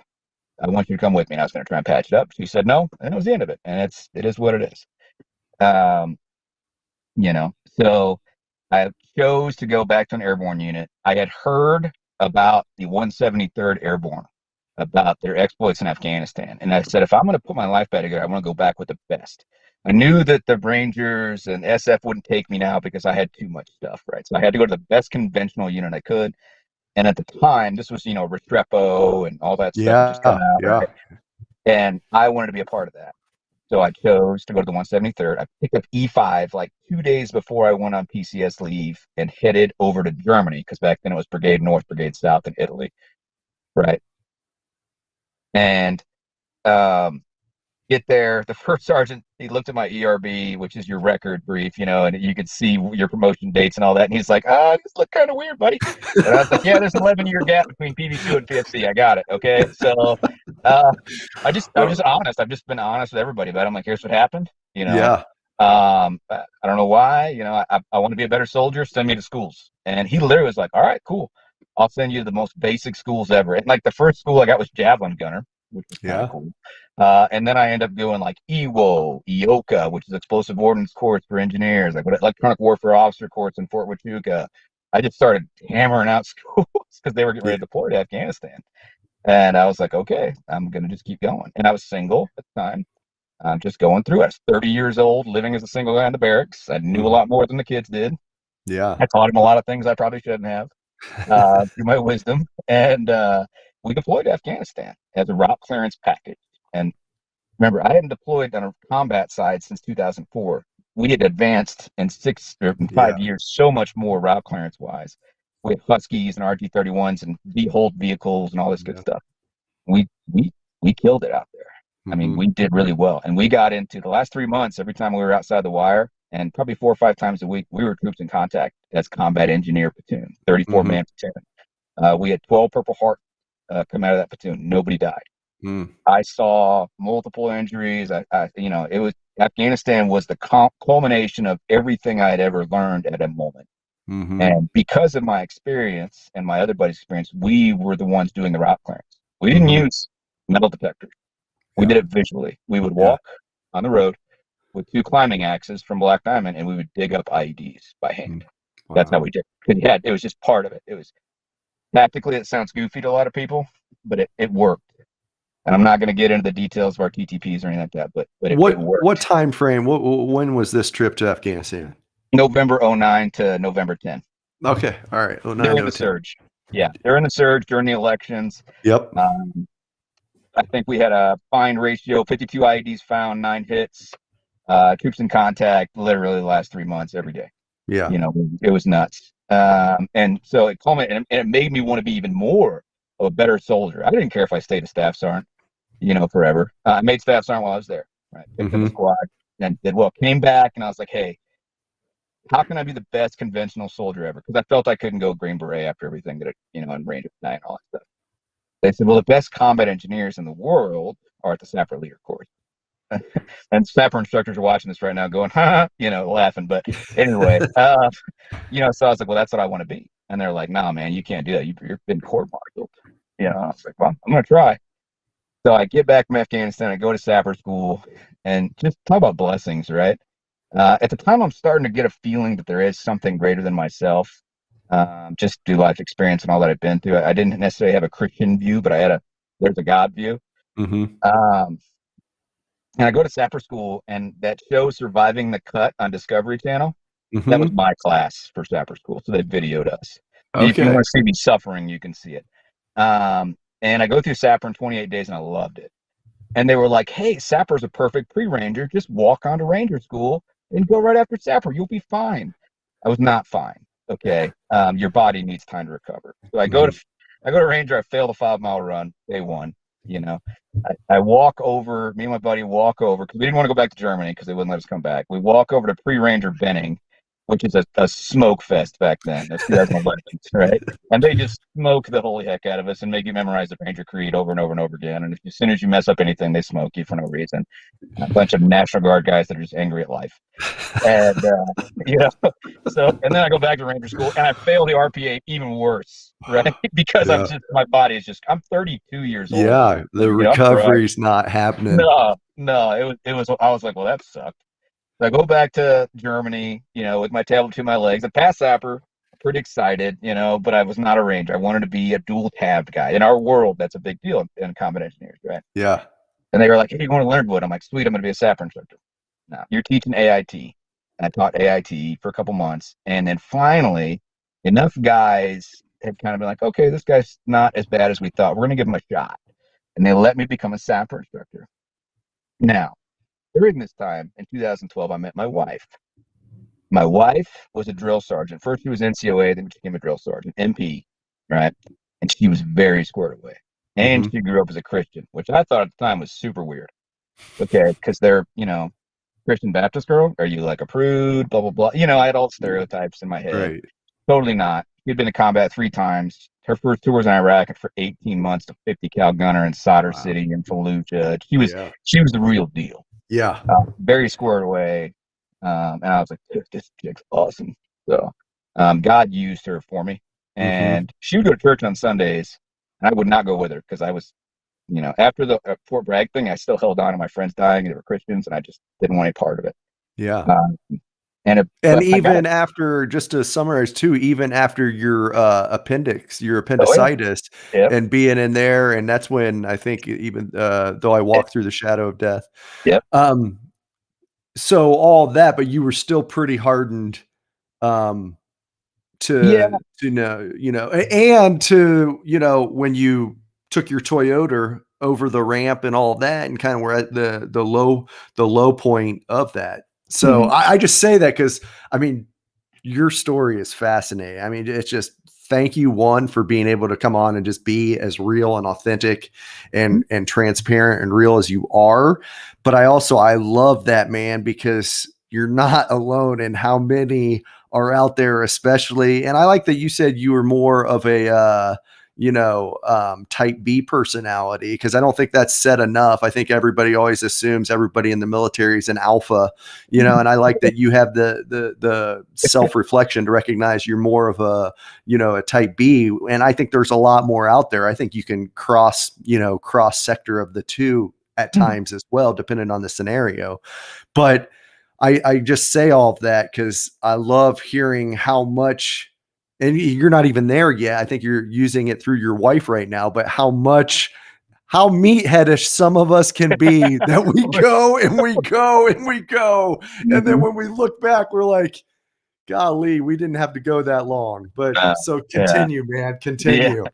[SPEAKER 2] I want you to come with me." And I was going to try and patch it up. She said no, and it was the end of it. And it is what it is. Um, so I chose to go back to an airborne unit. I had heard about the 173rd Airborne, about their exploits in Afghanistan. And I said, if I'm going to put my life back together, I want to go back with the best. I knew that the Rangers and SF wouldn't take me now because I had too much stuff, right? So I had to go to the best conventional unit I could. And at the time, this was, Restrepo and all that stuff had just come
[SPEAKER 1] Yeah.
[SPEAKER 2] out,
[SPEAKER 1] Yeah.
[SPEAKER 2] right? And I wanted to be a part of that. So I chose to go to the 173rd. I picked up E5 like 2 days before I went on PCS leave and headed over to Germany because back then it was Brigade North, Brigade South in Italy, right? And get there. The first sergeant, he looked at my ERB, which is your record brief, and you could see your promotion dates and all that. And he's like, this look kind of weird, buddy. And I was like, yeah, there's an 11-year gap between PV2 and PFC. I got it. Okay. So I'm just honest. I've just been honest with everybody about it. I'm like, here's what happened.
[SPEAKER 1] Yeah.
[SPEAKER 2] I don't know why. I want to be a better soldier. Send me to schools. And he literally was like, all right, cool. I'll send you to the most basic schools ever. And like the first school I got was Javelin Gunner, which was kind of cool. And then I end up doing like EWO, EOCA, which is Explosive Ordnance Course for engineers, like Electronic Warfare Officer Course in Fort Huachuca. I just started hammering out schools because they were getting ready to deploy to Afghanistan. And I was like, okay, I'm going to just keep going. And I was single at the time. I'm just going through it. I was 30 years old, living as a single guy in the barracks. I knew a lot more than the kids did.
[SPEAKER 1] Yeah.
[SPEAKER 2] I taught them a lot of things I probably shouldn't have through my wisdom. And we deployed to Afghanistan as a route clearance package. And remember, I hadn't deployed on a combat side since 2004. We had advanced in 5 years so much more route clearance wise with Huskies and RG-31s and V-hold vehicles and all this good stuff. We killed it out there. I mean, we did really well. And we got into the last 3 months, every time we were outside the wire, and probably 4 or 5 times a week, we were troops in contact as combat engineer platoon, 34-man platoon. We had 12 Purple Heart come out of that platoon. Nobody died. I saw multiple injuries. It was Afghanistan was the culmination of everything I had ever learned at a moment. And because of my experience and my other buddies' experience, we were the ones doing the route clearance. We didn't use metal detectors. We did it visually. We would walk on the road with 2 climbing axes from Black Diamond, and we would dig up IEDs by hand. Wow. That's how we did it. It was just part of it. It was tactically, it sounds goofy to a lot of people, but it worked. And I'm not going to get into the details of our TTPs or anything like that, but it worked.
[SPEAKER 1] What time frame? When was this trip to Afghanistan?
[SPEAKER 2] November 09 to November 10.
[SPEAKER 1] Okay. All right. 09,
[SPEAKER 2] during the surge. Yeah. During the surge, during the elections.
[SPEAKER 1] Yep.
[SPEAKER 2] I think we had a fine ratio, 52 IEDs found, 9 hits, troops in contact, literally the last 3 months, every day.
[SPEAKER 1] Yeah.
[SPEAKER 2] It was nuts. And so it culminated, and it made me want to be even more of a better soldier. I didn't care if I stayed a staff sergeant, forever. I made staff sergeant while I was there, right? Picked up a squad and did well. Came back and I was like, hey, how can I be the best conventional soldier ever? Because I felt I couldn't go Green Beret after everything that, and Ranger and all that stuff. They said, well, the best combat engineers in the world are at the Sapper leader course. And Sapper instructors are watching this right now going, ha, laughing. But anyway, so I was like, well, that's what I want to be. And they're like, nah, man, you can't do that. You've been court-martialed. I was like, well, I'm going to try. So I get back from Afghanistan, I go to Sapper school, and just talk about blessings, right? At the time, I'm starting to get a feeling that there is something greater than myself, just through life experience and all that I've been through. I didn't necessarily have a Christian view, but there's a God view.
[SPEAKER 1] Mm-hmm.
[SPEAKER 2] And I go to Sapper school, and that show Surviving the Cut on Discovery Channel,
[SPEAKER 1] Mm-hmm.
[SPEAKER 2] that was my class for Sapper school. So they videoed us.
[SPEAKER 1] Okay.
[SPEAKER 2] If you want to see me suffering, you can see it. And I go through Sapper in 28 days, and I loved it. And they were like, hey, Sapper's a perfect pre-ranger. Just walk on to ranger school and go right after Sapper. You'll be fine. I was not fine. Okay. Your body needs time to recover. So I go to ranger. I fail the 5-mile run day one. I walk over, me and my buddy walk over, because we didn't want to go back to Germany because they wouldn't let us come back. We walk over to pre-ranger Benning, which is a smoke fest back then. That's 2011, right? And they just smoke the holy heck out of us and make you memorize the Ranger Creed over and over and over again. And as soon as you mess up anything, they smoke you for no reason. A bunch of National Guard guys that are just angry at life. And, and then I go back to Ranger School and I fail the RPA even worse, right? Because my body is just, I'm 32 years old.
[SPEAKER 1] Yeah, the recovery's not happening.
[SPEAKER 2] No, it was, I was like, well, that sucked. So I go back to Germany, with my tablet to my legs. I passed Sapper, pretty excited, but I was not a ranger. I wanted to be a dual tabbed guy. In our world, that's a big deal in combat engineers, right?
[SPEAKER 1] Yeah.
[SPEAKER 2] And they were like, hey, you want to learn what? I'm like, sweet, I'm going to be a Sapper instructor. No, you're teaching AIT. And I taught AIT for a couple months. And then finally, enough guys had kind of been like, okay, this guy's not as bad as we thought. We're going to give him a shot. And they let me become a Sapper instructor. Now, during this time, in 2012, I met my wife. My wife was a drill sergeant. First, she was NCOA, then she became a drill sergeant, MP, right? And she was very squared away. And she grew up as a Christian, which I thought at the time was super weird. Okay, because they're, Christian Baptist girl? Are you like a prude? Blah, blah, blah. I had all stereotypes in my head.
[SPEAKER 1] Right.
[SPEAKER 2] Totally not. She'd been to combat 3 times. Her first tour was in Iraq, and for 18 months, a 50 cal gunner in Sadr City in Fallujah. She was the real deal.
[SPEAKER 1] Yeah.
[SPEAKER 2] Very squared away. And I was like, this chick's awesome. So God used her for me. And she would go to church on Sundays, and I would not go with her because I was, after the Fort Bragg thing, I still held on to my friends dying, and they were Christians, and I just didn't want any part of it.
[SPEAKER 1] Yeah.
[SPEAKER 2] And
[SPEAKER 1] even after, just to summarize too, even after your appendicitis and being in there, and that's when I think even though I walked through the shadow of death.
[SPEAKER 2] Yep.
[SPEAKER 1] So all that, but you were still pretty hardened to know, and to, when you took your Toyota over the ramp and all that, and kind of were at the low point of that. So I just say that because, your story is fascinating. It's just, thank you, one, for being able to come on and just be as real and authentic and transparent and real as you are. But I love that, man, because you're not alone in how many are out there, especially. And I like that you said you were more of a, type B personality, because I don't think that's said enough. I think everybody always assumes everybody in the military is an alpha, and I like that you have the self-reflection to recognize you're more of a type B. And I think there's a lot more out there. I think you can cross sector of the two at times as well, depending on the scenario. But I just say all of that because I love hearing how much, and you're not even there yet. I think you're using it through your wife right now, but how meatheadish some of us can be that we go and we go and we go. And then when we look back, we're like, golly, we didn't have to go that long. But so continue, man, continue.
[SPEAKER 2] Yeah.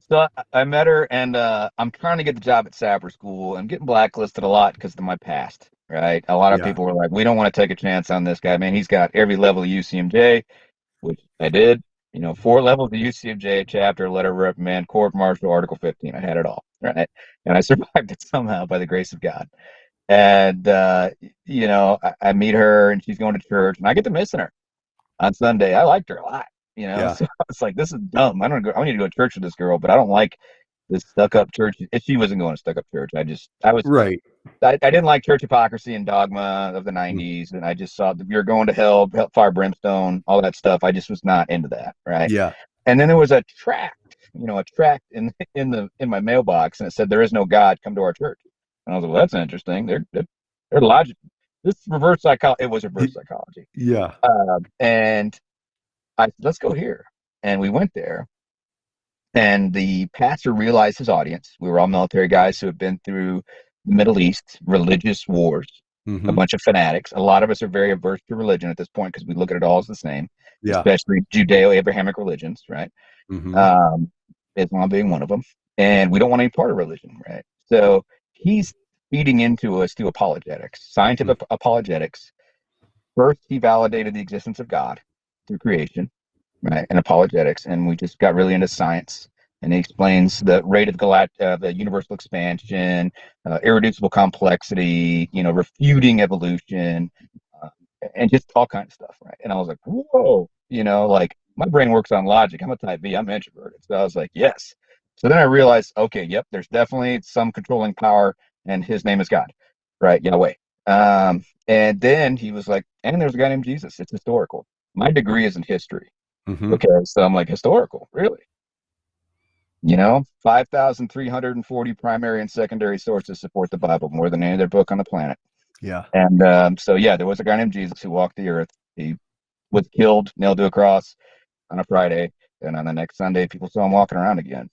[SPEAKER 2] So I met her, and I'm trying to get the job at Sapper School. I'm getting blacklisted a lot because of my past, right? A lot of people were like, we don't want to take a chance on this guy, man. He's got every level of UCMJ, which I did. 4 levels of UCMJ, chapter, letter of reprimand, court martial, Article 15. I had it all, right? And I survived it somehow by the grace of God. And, I meet her, and she's going to church, and I get to missing her on Sunday. I liked her a lot, So I was like, this is dumb. I need to go to church with this girl, but I don't like this stuck-up church. She wasn't going to stuck-up church.
[SPEAKER 1] Right.
[SPEAKER 2] I didn't like church hypocrisy and dogma of the 90s, and I just saw that you're going to hell, fire, brimstone, all that stuff. I just was not into that, right?
[SPEAKER 1] Yeah.
[SPEAKER 2] And then there was a tract in my mailbox, and it said, "There is no God. Come to our church." And I was like, "Well, that's interesting. They're logic. This reverse psychology. It was reverse psychology."
[SPEAKER 1] Yeah.
[SPEAKER 2] And let's go here. And we went there, and the pastor realized his audience. We were all military guys who had been through the Middle East, religious wars, a bunch of fanatics. A lot of us are very averse to religion at this point because we look at it all as the same, especially Judeo-Abrahamic religions, right? Islam being one of them. And we don't want any part of religion, right? So he's feeding into us through apologetics, scientific apologetics. First, he validated the existence of God through creation, right, and apologetics, and we just got really into science. And he explains the rate of the universal expansion, irreducible complexity, refuting evolution, and just all kinds of stuff, right? And I was like, whoa, like my brain works on logic. I'm a type B. I'm introverted, so I was like, yes. So then I realized, okay, yep, there's definitely some controlling power, and his name is God, right? Yahweh. And then he was like, and there's a guy named Jesus. It's historical. My degree is in history. Okay, so I'm like, historical, really? 5,340 primary and secondary sources support the Bible, more than any other book on the planet.
[SPEAKER 1] Yeah.
[SPEAKER 2] And so, yeah, there was a guy named Jesus who walked the earth. He was killed, nailed to a cross on a Friday, and on the next Sunday, people saw him walking around again.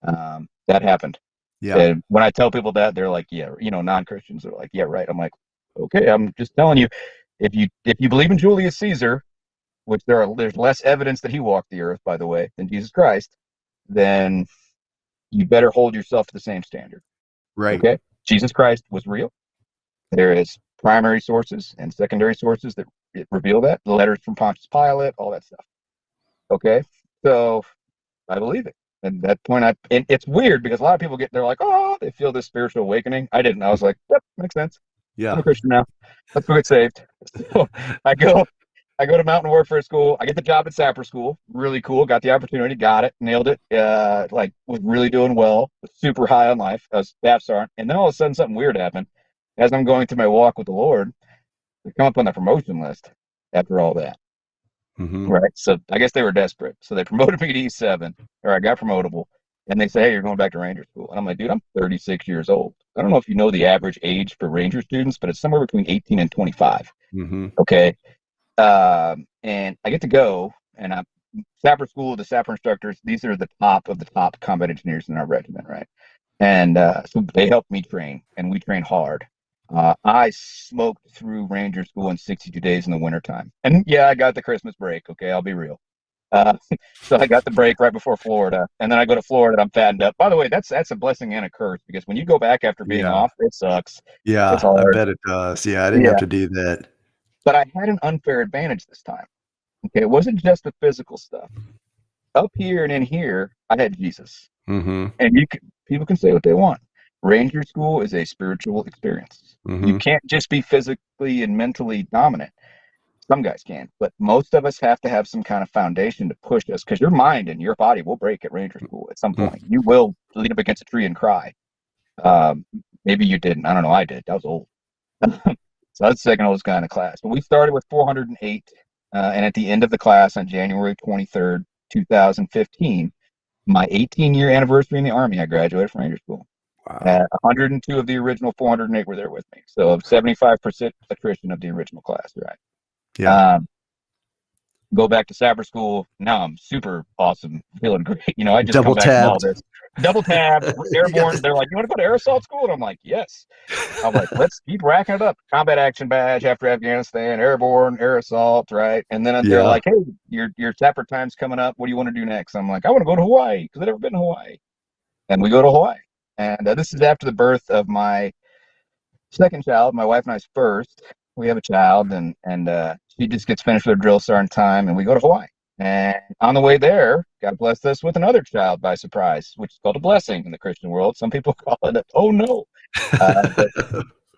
[SPEAKER 2] That happened.
[SPEAKER 1] Yeah.
[SPEAKER 2] And when I tell people that, they're like, yeah, non-Christians are like, yeah, right. I'm like, okay, I'm just telling you, if you believe in Julius Caesar, which there's less evidence that he walked the earth, by the way, than Jesus Christ, then you better hold yourself to the same standard.
[SPEAKER 1] Right.
[SPEAKER 2] Okay? Jesus Christ was real. There is primary sources and secondary sources that reveal that. The letters from Pontius Pilate, all that stuff. Okay? So I believe it. And at that point, and it's weird because a lot of people they're like, oh, they feel this spiritual awakening. I didn't. I was like, yep, makes sense.
[SPEAKER 1] Yeah.
[SPEAKER 2] I'm a Christian now. Let's go get saved. So I go to Mountain Warfare School. I get the job at Sapper School. Really cool. Got the opportunity. Got it. Nailed it. Was really doing well. Was super high on life. I was staff sergeant. And then all of a sudden, something weird happened. As I'm going through my walk with the Lord, I come up on the promotion list after all that. Right. So I guess they were desperate. So they promoted me to E7, or I got promotable. And they say, hey, you're going back to Ranger School. And I'm like, dude, I'm 36 years old. I don't know if you know the average age for Ranger students, but it's somewhere between 18 and 25. Okay. And I get to go, and I'm Sapper School, the Sapper instructors, these are the top of the top combat engineers in our regiment, right? And so they helped me train, and we train hard. I smoked through Ranger School in 62 days in the wintertime. And yeah, I got the Christmas break, okay, I'll be real. So I got the break right before Florida, and then I go to Florida and I'm fattened up. By the way, that's a blessing and a curse, because when you go back after being off, it sucks.
[SPEAKER 1] Yeah,
[SPEAKER 2] it's hard.
[SPEAKER 1] I bet it does. Yeah, I didn't have to do that.
[SPEAKER 2] But I had an unfair advantage this time. Okay, it wasn't just the physical stuff. Up here and in here, I had Jesus. And people can say what they want. Ranger School is a spiritual experience. You can't just be physically and mentally dominant. Some guys can, but most of us have to have some kind of foundation to push us, because your mind and your body will break at Ranger School at some point. You will lean up against a tree and cry. Maybe you didn't. I don't know. I did. I was old. So that's the second oldest guy in the class. But we started with 408, and at the end of the class on January 23rd, 2015, my 18-year anniversary in the Army, I graduated from Ranger School. Wow. 102 of the original 408 were there with me. So 75% attrition of the original class, right?
[SPEAKER 1] Yeah.
[SPEAKER 2] Go back to Sapper School. Now I'm super awesome, feeling great. I just come back from all this. Double tabbed, airborne. They're like, you want to go to air assault school? And I'm like, yes. I'm like, let's keep racking it up. Combat action badge after Afghanistan, airborne, air assault, right? And then they're like, hey, your Sapper time's coming up. What do you want to do next? I'm like, I want to go to Hawaii, because I've never been to Hawaii. And we go to Hawaii. And this is after the birth of my second child, my wife and I's first. We have a child, and she just gets finished with her drill sergeant time, and we go to Hawaii. And on the way there, God blessed us with another child by surprise, which is called a blessing in the Christian world. Some people call it oh no. But,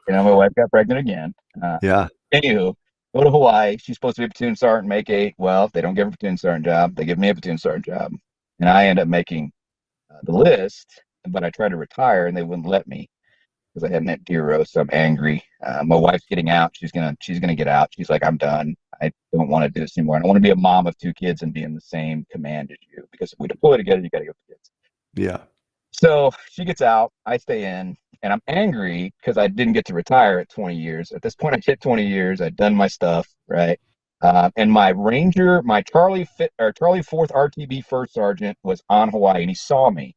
[SPEAKER 2] my wife got pregnant again. Anywho, go to Hawaii. She's supposed to be a platoon sergeant, make 8. Well, they don't give her a platoon sergeant job. They give me a platoon sergeant job. And I end up making the list, but I tried to retire and they wouldn't let me because I had net zero. So I'm angry. My wife's getting out. She's gonna get out. She's like, I'm done. I don't want to do this anymore. I don't want to be a mom of 2 kids and be in the same command as you, because if we deploy together, you got to go with kids.
[SPEAKER 1] Yeah.
[SPEAKER 2] So she gets out. I stay in, and I'm angry because I didn't get to retire at 20 years. At this point, I hit 20 years. I'd done my stuff, right? And my Ranger, my Charlie 4th RTB First Sergeant was on Hawaii, and he saw me.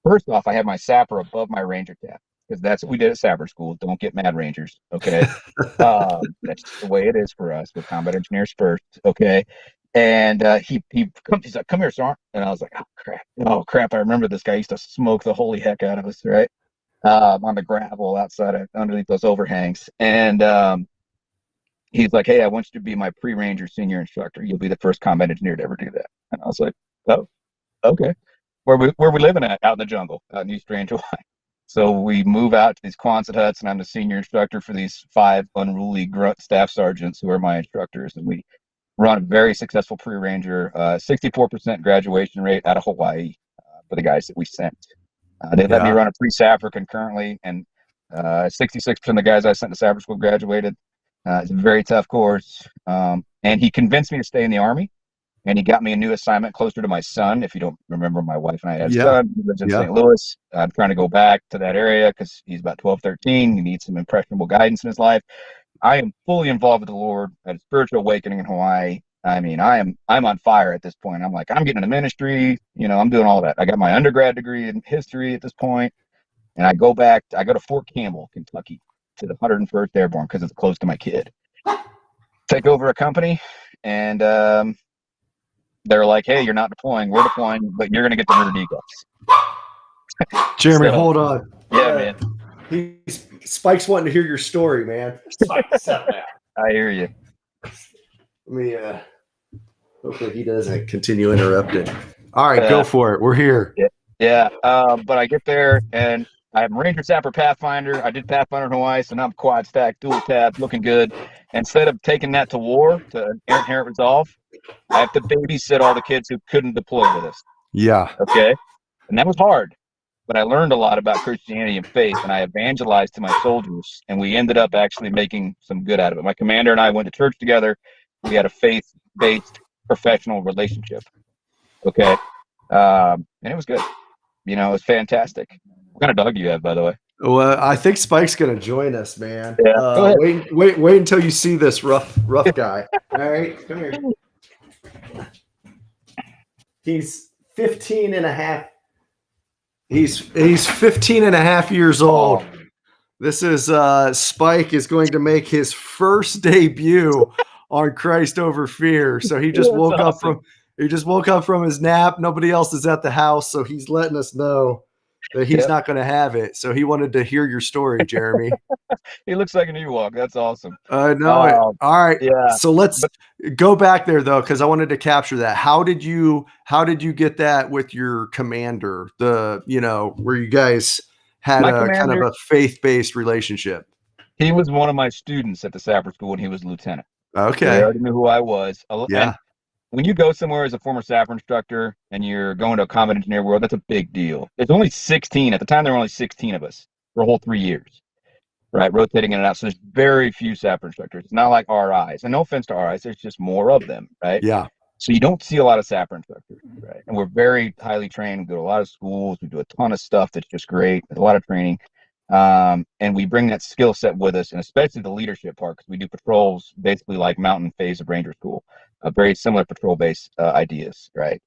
[SPEAKER 2] First off, I had my Sapper above my Ranger tab, because that's what we did at Sapper school. Don't get mad, Rangers, okay? That's just the way it is for us. We're combat engineers first, okay? And he's like, come here, Sergeant. And I was like, oh crap! I remember this guy used to smoke the holy heck out of us, right? On the gravel underneath those overhangs. And he's like, hey, I want you to be my pre-Ranger senior instructor. You'll be the first combat engineer to ever do that. And I was like, oh, okay. Where we living at? Out in the jungle, out in East Range, Hawaii. So we move out to these Quonset huts, and I'm the senior instructor for these 5 unruly grunt staff sergeants who are my instructors. And we run a very successful pre-Ranger, 64% graduation rate out of Hawaii for the guys that we sent. They let me run a pre-Sapper concurrently, and 66% of the guys I sent to Sapper school graduated. It's a very tough course. And he convinced me to stay in the Army. And he got me a new assignment closer to my son. If you don't remember, my wife and I had a son. He lives in St. Louis. I'm trying to go back to that area because he's about 12, 13. He needs some impressionable guidance in his life. I am fully involved with the Lord at a spiritual awakening in Hawaii. I mean, I'm on fire at this point. I'm like, I'm getting into ministry. I'm doing all that. I got my undergrad degree in history at this point. And I go to Fort Campbell, Kentucky, to the 101st Airborne because it's close to my kid. Take over a company, and they're like, hey, you're not deploying. We're deploying, but you're going to get the rear decoys.
[SPEAKER 1] Jeremy, hold on.
[SPEAKER 2] Yeah, man.
[SPEAKER 1] Spike's wanting to hear your story, man.
[SPEAKER 2] I hear you.
[SPEAKER 1] Let me, hopefully he doesn't continue interrupting. All right, go for it. We're here.
[SPEAKER 2] Yeah. But I get there, and I have Ranger Sapper Pathfinder. I did Pathfinder in Hawaii, so now I'm quad stack, dual tab, looking good. Instead of taking that to war, to inherent resolve, I have to babysit all the kids who couldn't deploy with us.
[SPEAKER 1] Yeah.
[SPEAKER 2] Okay. And that was hard, but I learned a lot about Christianity and faith, and I evangelized to my soldiers, and we ended up actually making some good out of it. My commander and I went to church together. We had a faith-based professional relationship. Okay. And it was good. It was fantastic. What kind of dog do you have, by the way?
[SPEAKER 1] Well, I think Spike's going to join us, man.
[SPEAKER 2] Yeah. Go ahead.
[SPEAKER 1] Wait until you see this rough guy. All right, come here. He's 15 and a half. He's 15 and a half years old. This is Spike is going to make his first debut on Christ Over Fear. So he just woke up from his nap. Nobody else is at the house, so he's letting us know that he's not going to have it. So he wanted to hear your story, Jeremy.
[SPEAKER 2] He looks like an Ewok. That's awesome.
[SPEAKER 1] No. All right.
[SPEAKER 2] Yeah.
[SPEAKER 1] So let's go back there though, because I wanted to capture that. How did you get that with your commander? Where you guys had kind of a faith-based relationship.
[SPEAKER 2] He was one of my students at the Sapper school, and he was a lieutenant.
[SPEAKER 1] Okay.
[SPEAKER 2] So they already knew who I was.
[SPEAKER 1] Yeah.
[SPEAKER 2] And when you go somewhere as a former Sapper instructor and you're going to a combat engineer world, that's a big deal. There's only 16. At the time, there were only 16 of us for a whole 3 years, right? Rotating in and out. So there's very few Sapper instructors. It's not like RIs. And no offense to RIs, there's just more of them, right?
[SPEAKER 1] Yeah.
[SPEAKER 2] So you don't see a lot of Sapper instructors, right? And we're very highly trained. We go to a lot of schools. We do a ton of stuff that's just great. There's a lot of training. And we bring that skill set with us, and especially the leadership part, because we do patrols basically like mountain phase of Ranger School, very similar patrol-based ideas, right?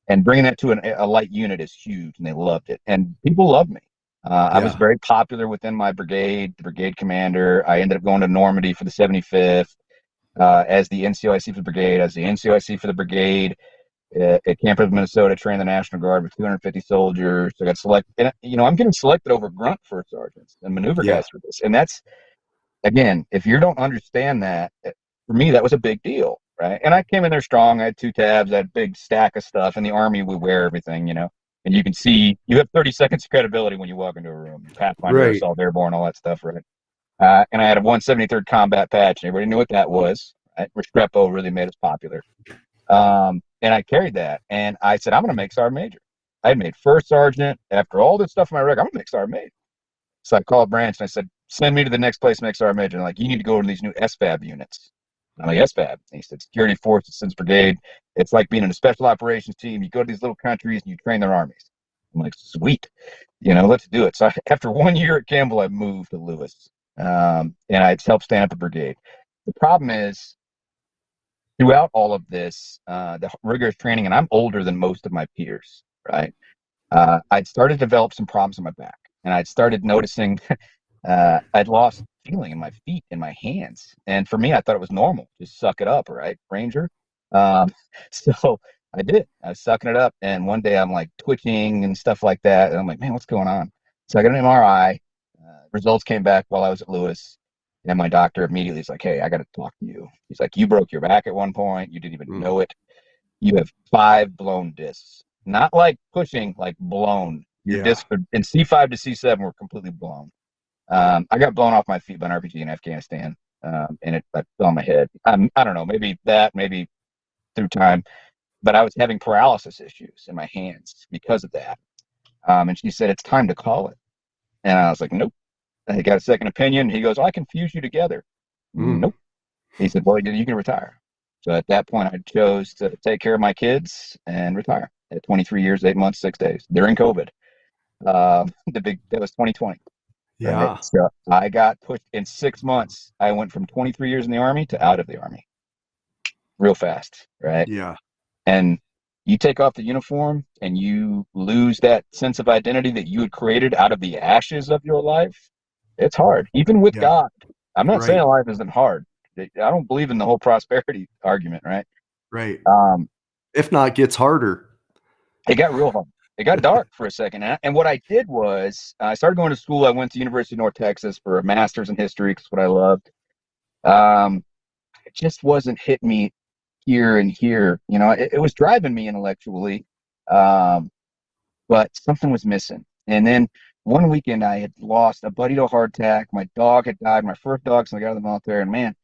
[SPEAKER 2] And bringing that to a light unit is huge, and they loved it. And people loved me. I was very popular within my brigade, the brigade commander. I ended up going to Normandy for the 75th as the NCOIC for the brigade, as the NCOIC for the brigade. At Camp Ripon, Minnesota, trained the National Guard with 250 soldiers. So I got selected, and I'm getting selected over grunt first sergeants and maneuver guys for this. And that's, again, if you don't understand that, for me, that was a big deal, right? And I came in there strong. I had 2 tabs. I had a big stack of stuff. In the Army, we wear everything, and you can see you have 30 seconds of credibility when you walk into a room. Pathfinder, Assault, Airborne, all that stuff, right? And I had a 173rd combat patch, and everybody knew what that was. Right? Restrepo really made us popular. And I carried that, and I said, I'm going to make Sergeant Major. I had made first sergeant. After all this stuff in my record, I'm going to make sergeant major. So I called Branch and I said, send me to the next place, make sergeant major. And like, you need to go to these new SFAB units. I'm like, SFAB. And he said, Security Force Assistance Brigade. It's like being in a special operations team. You go to these little countries and you train their armies. I'm like, sweet, let's do it. So after 1 year at Campbell, I moved to Lewis, and I helped stand up a brigade. The problem is, throughout all of this, the rigorous training, and I'm older than most of my peers, right? I'd started to develop some problems in my back, and I'd started noticing I'd lost feeling in my feet and my hands. And for me, I thought it was normal. Just suck it up, right, Ranger? So I did. I was sucking it up. And one day I'm like twitching and stuff like that. And I'm like, man, what's going on? So I got an MRI. Results came back while I was at Lewis. And my doctor immediately is like, hey, I got to talk to you. He's like, you broke your back at one point. You didn't even know it. You have 5 blown discs. Not like pushing, like blown. Your discs in C5 to C7 were completely blown. I got blown off my feet by an RPG in Afghanistan, and I fell on my head. I don't know, maybe through time, but I was having paralysis issues in my hands because of that. And she said, it's time to call it. And I was like, nope. I got a second opinion. He goes, I can fuse you together. Nope. He said, well, you can retire. So at that point, I chose to take care of my kids and retire at 23 years, 8 months, 6 days during COVID. That was 2020.
[SPEAKER 1] Yeah.
[SPEAKER 2] Right? So I got pushed in 6 months. I went from 23 years in the Army to out of the Army real fast. Right.
[SPEAKER 1] Yeah.
[SPEAKER 2] And you take off the uniform and you lose that sense of identity that you had created out of the ashes of your life. It's hard, even with God. I'm not saying life isn't hard. I don't believe in the whole prosperity argument. Right.
[SPEAKER 1] Right. If not, it gets harder.
[SPEAKER 2] It got real hard. It got dark for a second. And what I did was I started going to school. I went to University of North Texas for a master's in history because what I loved. It just wasn't hitting me here and here. It was driving me intellectually, but something was missing. And then one weekend I had lost a buddy to a heart attack. My dog had died, my first dog since I got out of the military. And man,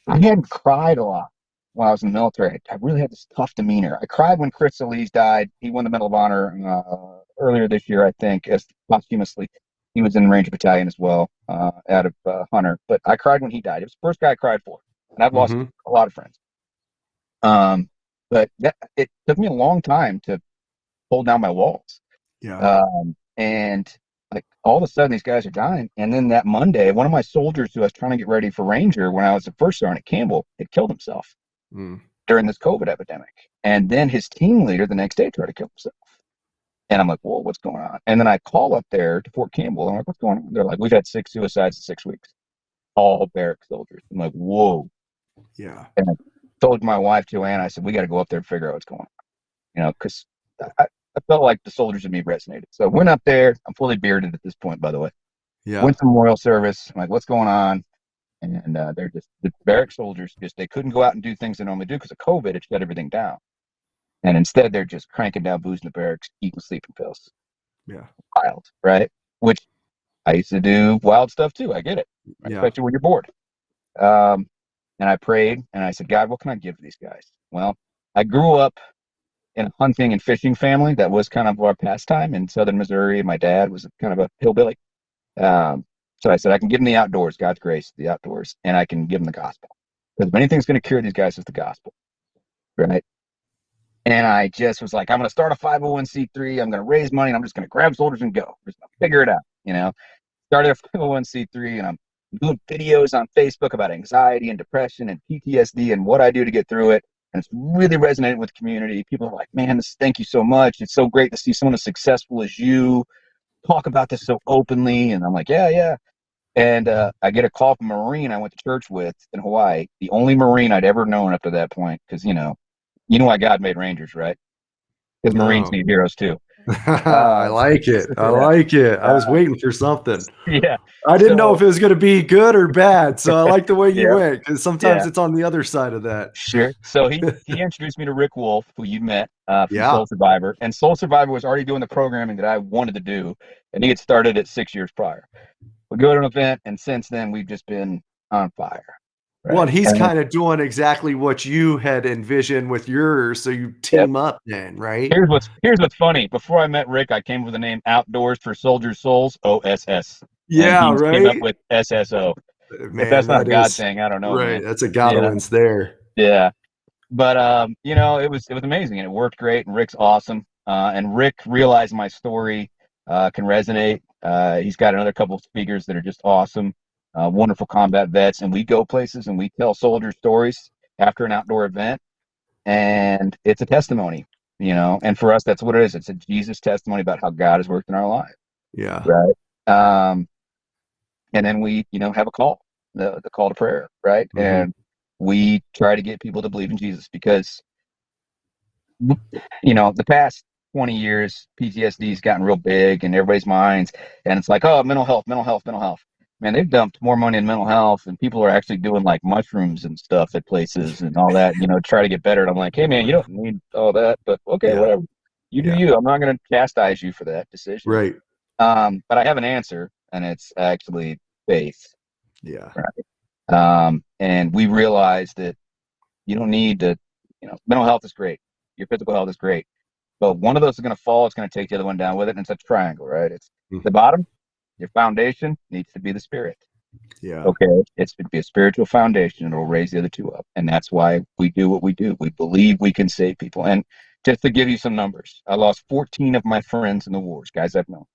[SPEAKER 2] I hadn't cried a lot while I was in the military. I really had this tough demeanor. I cried when Chris Elise died. He won the Medal of Honor earlier this year, I think, as posthumously. He was in the Ranger Battalion as well, out of Hunter. But I cried when he died. It was the first guy I cried for. And I've lost a lot of friends. But it took me a long time to hold down my walls.
[SPEAKER 1] Yeah.
[SPEAKER 2] And like all of a sudden these guys are dying. And then that Monday, one of my soldiers who I was trying to get ready for Ranger when I was a first sergeant at Campbell had killed himself during this COVID epidemic. And then his team leader the next day tried to kill himself. And I'm like, whoa, what's going on? And then I call up there to Fort Campbell. I'm like, what's going on? They're like, we've had 6 suicides in 6 weeks. All barrack soldiers. I'm like, whoa.
[SPEAKER 1] Yeah.
[SPEAKER 2] And I told my wife, Joanne, I said, we got to go up there and figure out what's going on. Because I felt like the soldiers in me resonated. So I went up there. I'm fully bearded at this point, by the way.
[SPEAKER 1] Yeah.
[SPEAKER 2] Went to memorial service. I'm like, what's going on? And they're just, the barrack soldiers, they couldn't go out and do things they normally do because of COVID. It shut everything down. And instead, they're just cranking down booze in the barracks, eating sleeping pills.
[SPEAKER 1] Yeah.
[SPEAKER 2] Wild, right? Which I used to do wild stuff too. I get it, especially when you're bored. And I prayed and I said, God, what can I give to these guys? Well, I grew up in a hunting and fishing family. That was kind of our pastime in southern Missouri. My dad was kind of a hillbilly. So I said, I can give them the outdoors, God's grace, the outdoors, and I can give them the gospel. Because if anything's going to cure these guys, it's the gospel, right? And I just was like, I'm going to start a 501c3. I'm going to raise money, and I'm just going to grab soldiers and go. I'm just going to figure it out, Started a 501c3, and I'm doing videos on Facebook about anxiety and depression and PTSD and what I do to get through it. And it's really resonating with the community. People are like, man, thank you so much. It's so great to see someone as successful as you talk about this so openly. And I'm like, yeah. And I get a call from a Marine I went to church with in Hawaii, the only Marine I'd ever known up to that point. Because, you know why God made Rangers, right? Because Marines need heroes too.
[SPEAKER 1] I like it. I like it. I was waiting for something.
[SPEAKER 2] Yeah.
[SPEAKER 1] I didn't know if it was going to be good or bad. So I like the way you went, because sometimes it's on the other side of that.
[SPEAKER 2] Sure. So he introduced me to Rick Wolf, who you met from Soul Survivor. And Soul Survivor was already doing the programming that I wanted to do. And he had started it 6 years prior. We go to an event, and since then, we've just been on fire.
[SPEAKER 1] Well, and he's
[SPEAKER 2] And
[SPEAKER 1] kind of doing exactly what you had envisioned with yours. So you
[SPEAKER 2] yep.
[SPEAKER 1] team up then, right?
[SPEAKER 2] Here's what's funny. Before I met Rick, I came up with the name Outdoors for Soldiers Souls, OSS. And
[SPEAKER 1] Yeah,
[SPEAKER 2] he came up
[SPEAKER 1] right.
[SPEAKER 2] with SSO. If
[SPEAKER 1] Man,
[SPEAKER 2] that's not a
[SPEAKER 1] that
[SPEAKER 2] God
[SPEAKER 1] is
[SPEAKER 2] thing, I don't know,
[SPEAKER 1] right.
[SPEAKER 2] man.
[SPEAKER 1] That's a
[SPEAKER 2] You know?
[SPEAKER 1] Godwin's there.
[SPEAKER 2] Yeah. But it was amazing and it worked great and Rick's awesome. And Rick realized my story can resonate. He's got another couple of speakers that are just awesome, wonderful combat vets, and we go places and we tell soldier stories after an outdoor event, and it's a testimony, and for us that's what it is. It's a Jesus testimony about how God has worked in our lives.
[SPEAKER 1] Yeah.
[SPEAKER 2] Right. And then we, have a call, the call to prayer, right?
[SPEAKER 1] Mm-hmm.
[SPEAKER 2] And we try to get people to believe in Jesus because the past 20 years, PTSD has gotten real big in everybody's minds. And it's like, oh, mental health, mental health, mental health. Man, they've dumped more money in mental health and people are actually doing like mushrooms and stuff at places and all that, try to get better. And I'm like, hey, man, you don't need all that, but okay,
[SPEAKER 1] Yeah.
[SPEAKER 2] whatever. You do you. I'm not going to chastise you for that decision.
[SPEAKER 1] Right.
[SPEAKER 2] But I have an answer, and it's actually faith.
[SPEAKER 1] Yeah.
[SPEAKER 2] Right. And we realize that you don't need to, mental health is great. Your physical health is great. But one of those is going to fall. It's going to take the other one down with it. And it's a triangle, right? It's the bottom. Your foundation needs to be the spirit.
[SPEAKER 1] Yeah.
[SPEAKER 2] Okay. It's to be a spiritual foundation. It'll raise the other two up. And that's why we do what we do. We believe we can save people. And just to give you some numbers, I lost 14 of my friends in the wars, guys I've known.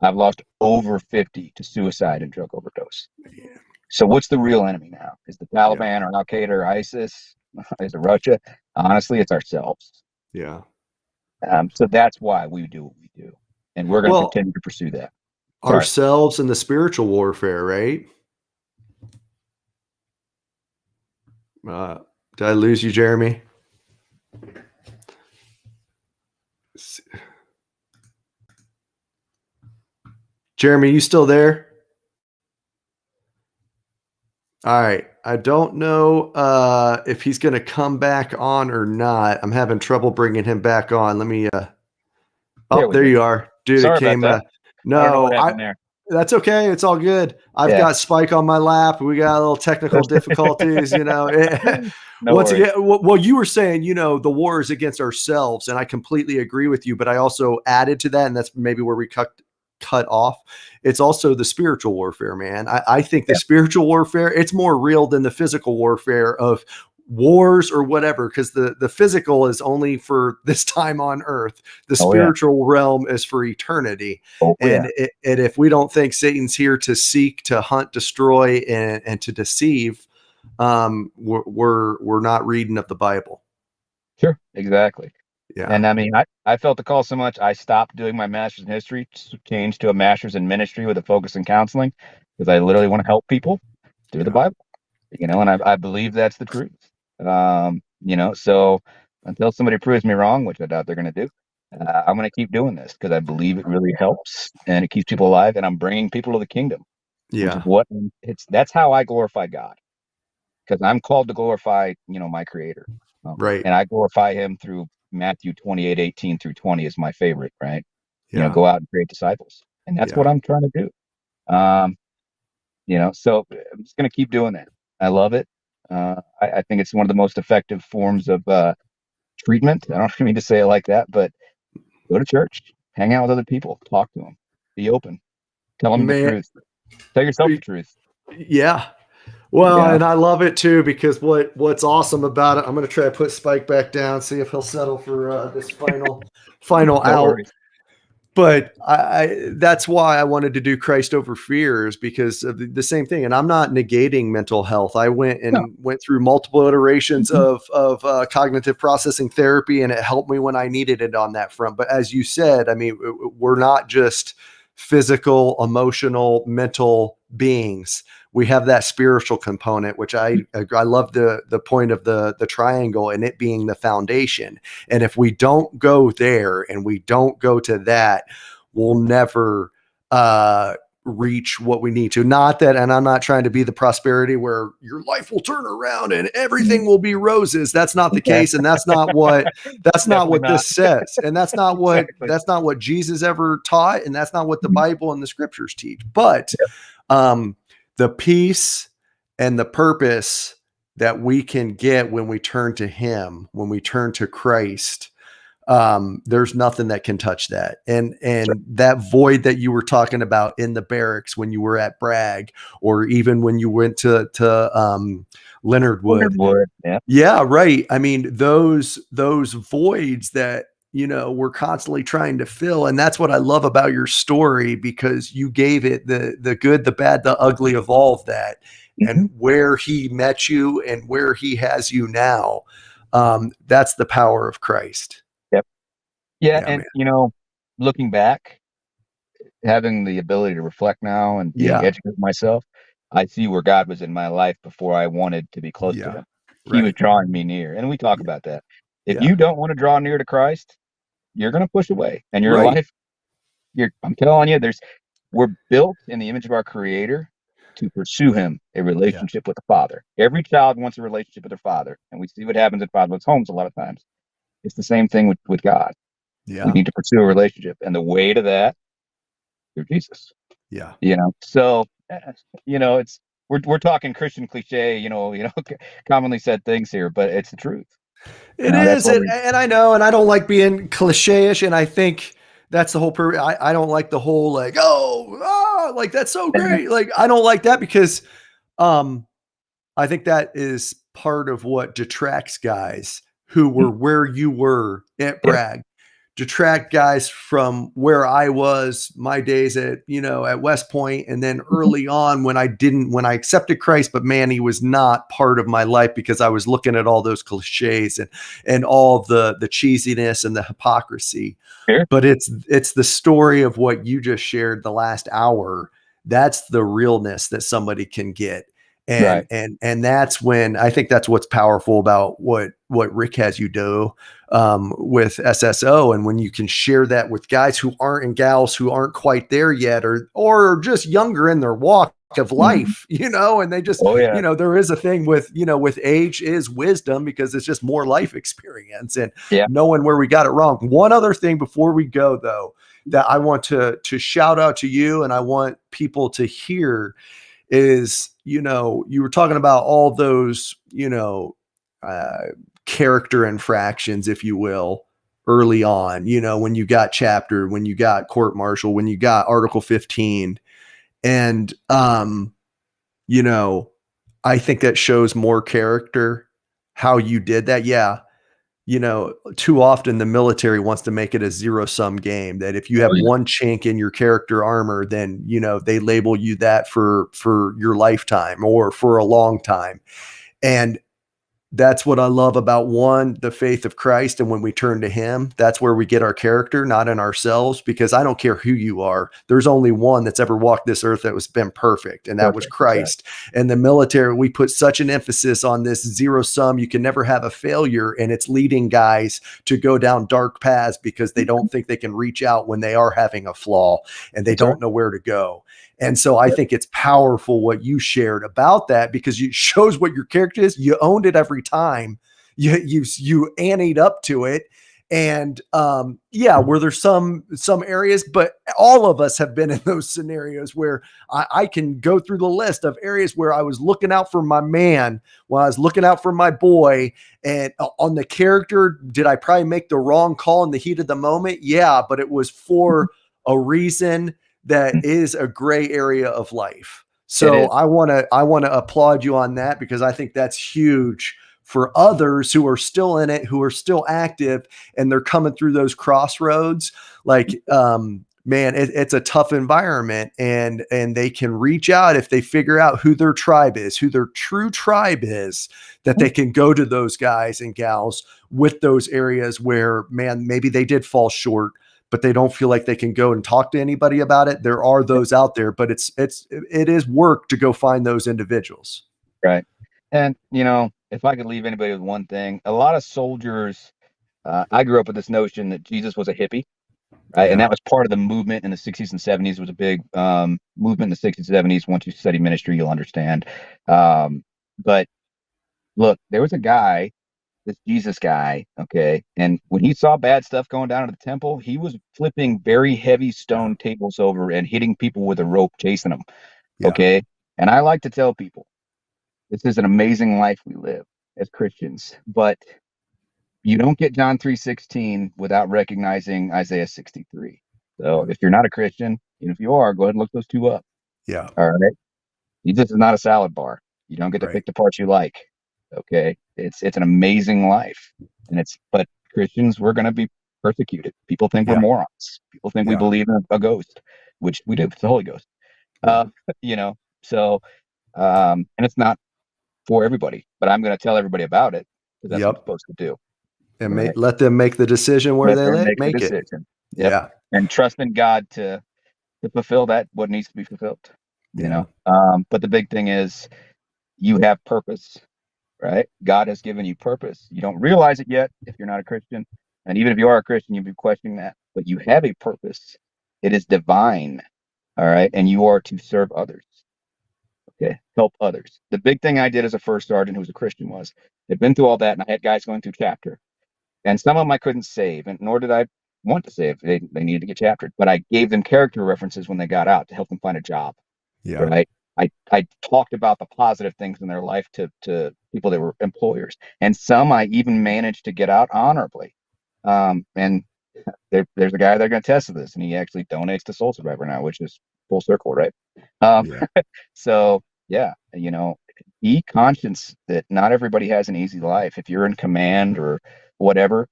[SPEAKER 2] I've lost over 50 to suicide and drug overdose. Yeah. So what's the real enemy now? Is the Taliban or Al Qaeda or ISIS? Is it Russia? Honestly, it's ourselves.
[SPEAKER 1] Yeah.
[SPEAKER 2] So that's why we do what we do. And we're going to continue to pursue that.
[SPEAKER 1] Ourselves and the spiritual warfare, right? Did I lose you, Jeremy? Jeremy, you still there? All right. I don't know if he's going to come back on or not. I'm having trouble bringing him back on. Let me. There you are, dude.
[SPEAKER 2] Sorry
[SPEAKER 1] it came.
[SPEAKER 2] about that.
[SPEAKER 1] No,
[SPEAKER 2] I don't know what happened there.
[SPEAKER 1] That's okay. It's all good. I've got Spike on my lap. We got a little technical difficulties.
[SPEAKER 2] No
[SPEAKER 1] Once again, well, you were saying, the war is against ourselves, and I completely agree with you. But I also added to that, and that's maybe where we cut off. It's also the spiritual warfare, man. I think the spiritual warfare, it's more real than the physical warfare of wars or whatever, because the physical is only for this time on earth. The spiritual realm is for eternity. And if we don't think Satan's here to seek, to hunt, destroy, and to deceive, we're not reading of the Bible.
[SPEAKER 2] Sure, exactly.
[SPEAKER 1] Yeah.
[SPEAKER 2] And I mean, I felt the call so much, I stopped doing my master's in history, changed to a master's in ministry with a focus in counseling, because I literally want to help people through the Bible, and I believe that's the truth. So until somebody proves me wrong, which I doubt they're going to do, I'm going to keep doing this because I believe it really helps and it keeps people alive, and I'm bringing people to the kingdom.
[SPEAKER 1] Yeah.
[SPEAKER 2] That's how I glorify God, because I'm called to glorify, my creator.
[SPEAKER 1] Right.
[SPEAKER 2] And I glorify him through Matthew 28:18 through 20 is my favorite, right?
[SPEAKER 1] Yeah.
[SPEAKER 2] Go out and create disciples. And that's what I'm trying to do. So I'm just going to keep doing that. I love it. I think it's one of the most effective forms of treatment. I don't mean to say it like that, but go to church, hang out with other people, talk to them, be open, tell them the truth, tell yourself the truth.
[SPEAKER 1] Yeah. Well, and I love it too, because what's awesome about it, I'm going to try to put Spike back down, see if he'll settle for this final out.
[SPEAKER 2] Worries.
[SPEAKER 1] But that's why I wanted to do Christ over fears, because of the same thing. And I'm not negating mental health. I went through multiple iterations of cognitive processing therapy, and it helped me when I needed it on that front. But as you said, I mean, we're not just physical, emotional, mental beings. We have that spiritual component, which I love the point of the triangle and it being the foundation. And if we don't go there and we don't go to that, we'll never reach what we need to. Not that, and I'm not trying to be the prosperity where your life will turn around and everything will be roses. That's not the case, and that's not what this says, and that's not what Jesus ever taught, and that's not what the Bible and the scriptures teach. But the peace and the purpose that we can get when we turn to him, when we turn to Christ, there's nothing that can touch that. And that void that you were talking about in the barracks when you were at Bragg, or even when you went to Leonard Wood.
[SPEAKER 2] Yeah.
[SPEAKER 1] Yeah, right. I mean, those voids that, we're constantly trying to fill. And that's what I love about your story, because you gave it the good, the bad, the ugly of all of that, and where he met you and where he has you now. That's the power of Christ.
[SPEAKER 2] Yep. Yeah.
[SPEAKER 1] Yeah,
[SPEAKER 2] And,
[SPEAKER 1] man.
[SPEAKER 2] looking back, having the ability to reflect now and being
[SPEAKER 1] Yeah.
[SPEAKER 2] educated myself, I see where God was in my life before I wanted to be close to
[SPEAKER 1] Yeah.
[SPEAKER 2] him. He was
[SPEAKER 1] Right.
[SPEAKER 2] drawing me near. And we talk
[SPEAKER 1] Yeah.
[SPEAKER 2] about that. If
[SPEAKER 1] Yeah.
[SPEAKER 2] you don't want to draw near to Christ, you're going to push away. And your
[SPEAKER 1] Right.
[SPEAKER 2] life, I'm telling you, we're built in the image of our Creator to pursue him, a
[SPEAKER 1] Yeah.
[SPEAKER 2] relationship with the Father. Every child wants a relationship with their father. And we see what happens in fatherless homes a lot of times. It's the same thing with God. We
[SPEAKER 1] Yeah.
[SPEAKER 2] need to pursue a relationship. And the way to that, through Jesus.
[SPEAKER 1] Yeah.
[SPEAKER 2] So it's we're talking Christian cliche, commonly said things here, but it's the truth.
[SPEAKER 1] It
[SPEAKER 2] That's
[SPEAKER 1] is,
[SPEAKER 2] what
[SPEAKER 1] and,
[SPEAKER 2] we
[SPEAKER 1] and I know, and I don't like being cliche-ish, and I think that's the whole. I don't like the whole like, like that's so great. Like I don't like that, because um, I think that is part of what detracts guys who were where you were at
[SPEAKER 2] yeah,
[SPEAKER 1] Bragg, detract guys from where I was, my days at, at West Point. And then early on when I accepted Christ, but man, he was not part of my life, because I was looking at all those cliches and all the cheesiness and the hypocrisy.
[SPEAKER 2] sure.
[SPEAKER 1] But it's the story of what you just shared the last hour. That's the realness that somebody can get. And
[SPEAKER 2] Right.
[SPEAKER 1] and that's when I think that's what's powerful about what Rick has you do with SSO. And when you can share that with guys who aren't, and gals who aren't quite there yet, or just younger in their walk of
[SPEAKER 2] Mhm.
[SPEAKER 1] life, and they just,
[SPEAKER 2] Oh yeah.
[SPEAKER 1] there is a thing with, with age is wisdom, because it's just more life experience and
[SPEAKER 2] Yeah.
[SPEAKER 1] knowing where we got it wrong. One other thing before we go, though, that I want to shout out to you, and I want people to hear is, you were talking about all those, uh, character infractions, if you will, early on, when you got chapter, when you got court martial, when you got Article 15. And, you know, I think that shows more character how you did that. Yeah. Too often the military wants to make it a zero sum game, that if you
[SPEAKER 2] Oh
[SPEAKER 1] have
[SPEAKER 2] yeah.
[SPEAKER 1] one chink in your character armor, then, they label you that for your lifetime or for a long time. And that's what I love about, one, the faith of Christ. And when we turn to him, that's where we get our character, not in ourselves, because I don't care who you are. There's only one that's ever walked this earth that was been perfect, and that was
[SPEAKER 2] Perfect. That's right.
[SPEAKER 1] Christ. And the military, we put such an emphasis on this zero sum. You can never have a failure. And it's leading guys to go down dark paths because they don't think they can reach out when they are having a flaw, and they
[SPEAKER 2] That's right.
[SPEAKER 1] don't know where to go. And so I
[SPEAKER 2] Yep.
[SPEAKER 1] think it's powerful what you shared about that, because it shows what your character is. You owned it every time. You anteed up to it. And yeah, were there some areas, but all of us have been in those scenarios where I can go through the list of areas where I was looking out for my man, while I was looking out for my boy. And on the character, did I probably make the wrong call in the heat of the moment? Yeah, but it was for a reason that is a gray area of life.
[SPEAKER 2] It
[SPEAKER 1] So
[SPEAKER 2] is.
[SPEAKER 1] I want to applaud you on that, because I think that's huge for others who are still in it, who are still active, and they're coming through those crossroads. Like, man, it's a tough environment, and they can reach out if they figure out who their tribe is, who their true tribe is, that they can go to those guys and gals with those areas where, man, maybe they did fall short, but they don't feel like they can go and talk to anybody about it. There are those out there, but it is work to go find those individuals.
[SPEAKER 2] Right. And if I could leave anybody with one thing, a lot of soldiers. I grew up with this notion that Jesus was a hippie, right? And
[SPEAKER 1] Yeah.
[SPEAKER 2] that was part of the movement in the 60s and 70s. It was a big movement in the 60s and 70s. Once you study ministry, you'll understand. But look, there was a guy, this Jesus guy, okay? And when he saw bad stuff going down at the temple, he was flipping very heavy
[SPEAKER 1] Yeah.
[SPEAKER 2] stone tables over and hitting people with a rope, chasing them,
[SPEAKER 1] Yeah.
[SPEAKER 2] okay? And I like to tell people, This is an amazing life we live as Christians, but you don't get John 3:16 without recognizing Isaiah 63. So if you're not a Christian, and if you are, go ahead and look those two up.
[SPEAKER 1] Yeah.
[SPEAKER 2] All right. Jesus is not a salad bar. You don't get to
[SPEAKER 1] Right.
[SPEAKER 2] pick the parts you like. Okay. It's an amazing life. But Christians, we're going to be persecuted. People think we're
[SPEAKER 1] Yeah.
[SPEAKER 2] morons. People think we
[SPEAKER 1] Yeah.
[SPEAKER 2] believe in a ghost, which we do. It's the Holy Ghost.
[SPEAKER 1] Yeah.
[SPEAKER 2] And it's not for everybody, but I'm going to tell everybody about it because that's what I'm
[SPEAKER 1] Yep.
[SPEAKER 2] supposed to do.
[SPEAKER 1] And
[SPEAKER 2] Right.
[SPEAKER 1] let them make the decision where
[SPEAKER 2] Let
[SPEAKER 1] they
[SPEAKER 2] them make the
[SPEAKER 1] make it.
[SPEAKER 2] decision. Yep.
[SPEAKER 1] Yeah.
[SPEAKER 2] And trust in God to fulfill what needs to be fulfilled.
[SPEAKER 1] Yeah.
[SPEAKER 2] But the big thing is you have purpose, right? God has given you purpose. You don't realize it yet if you're not a Christian. And even if you are a Christian, you'll be questioning that. But you have a purpose. It is divine. All right. And you are to serve others. Okay. Help others. The big thing I did as a first sergeant who was a Christian was I'd been through all that, and I had guys going through chapter. And some of them I couldn't save, and nor did I want to save. They needed to get chaptered. But I gave them character references when they got out to help them find a job.
[SPEAKER 1] Yeah.
[SPEAKER 2] Right. I talked about the positive things in their life to people that were employers. And some I even managed to get out honorably. And there's a guy they're going to test this, and he actually donates to Soul Survivor now, which is full circle, right?
[SPEAKER 1] Yeah.
[SPEAKER 2] So yeah, be conscious that not everybody has an easy life. If you're in command or whatever,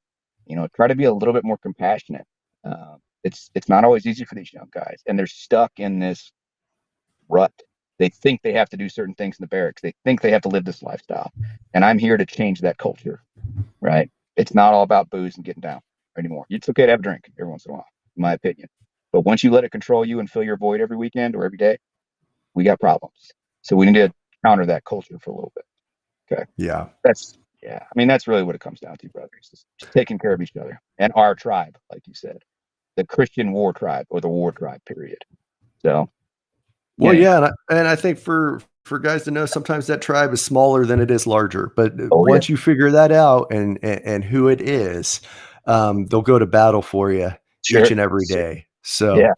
[SPEAKER 2] try to be a little bit more compassionate. It's not always easy for these young guys, and they're stuck in this rut. They think they have to do certain things in the barracks. They think they have to live this lifestyle, and I'm here to change that culture. Right? It's not all about booze and getting down anymore. It's okay to have a drink every once in a while, in my opinion. But once you let it control you and fill your void every weekend or every day, we got problems. So we need to counter that culture for a little bit. Okay.
[SPEAKER 1] Yeah.
[SPEAKER 2] That's really what it comes down to, brothers. Just taking care of each other and our tribe, like you said, the Christian war tribe or the war tribe, period. So,
[SPEAKER 1] well, yeah. And I think for guys to know, sometimes that tribe is smaller than it is larger, but once you figure that out and who it is, they'll go to battle for you each and every day. So,
[SPEAKER 2] yeah.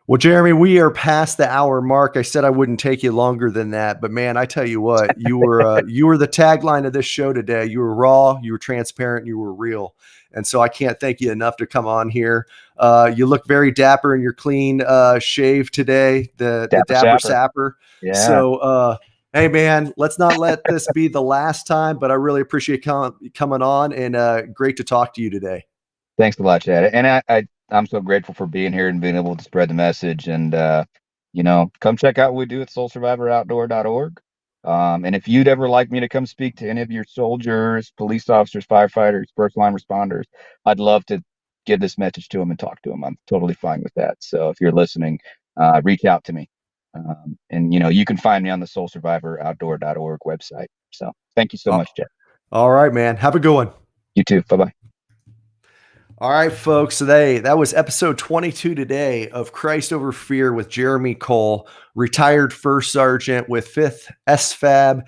[SPEAKER 1] Well, Jeremy, we are past the hour mark. I said I wouldn't take you longer than that, but man, I tell you what, you were the tagline of this show today. You were raw, you were transparent, you were real. And so I can't thank you enough to come on here. You look very dapper in your clean shave today, the Dapper Sapper.
[SPEAKER 2] Yeah.
[SPEAKER 1] So, hey man, let's not let this be the last time, but I really appreciate coming on, and great to talk to you today.
[SPEAKER 2] Thanks a lot, Chad. And I'm so grateful for being here and being able to spread the message. And, come check out what we do at soulsurvivoroutdoor.org. And if you'd ever like me to come speak to any of your soldiers, police officers, firefighters, first line responders, I'd love to give this message to them and talk to them. I'm totally fine with that. So if you're listening, reach out to me. And you can find me on the soulsurvivoroutdoor.org website. So thank you so much, Chad.
[SPEAKER 1] All right, man. Have a good one.
[SPEAKER 2] You too. Bye-bye.
[SPEAKER 1] All right, folks. That was episode 22 today of Christ Over Fear with Jeremy Cole, retired first sergeant with 5th SFAB,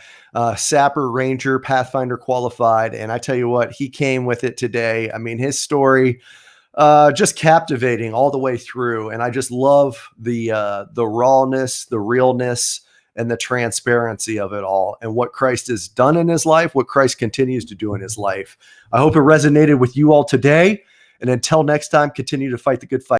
[SPEAKER 1] Sapper Ranger, Pathfinder qualified. And I tell you what, he came with it today. I mean, his story, just captivating all the way through. And I just love the rawness, the realness, and the transparency of it all, and what Christ has done in his life, what Christ continues to do in his life. I hope it resonated with you all today. And until next time, continue to fight the good fight.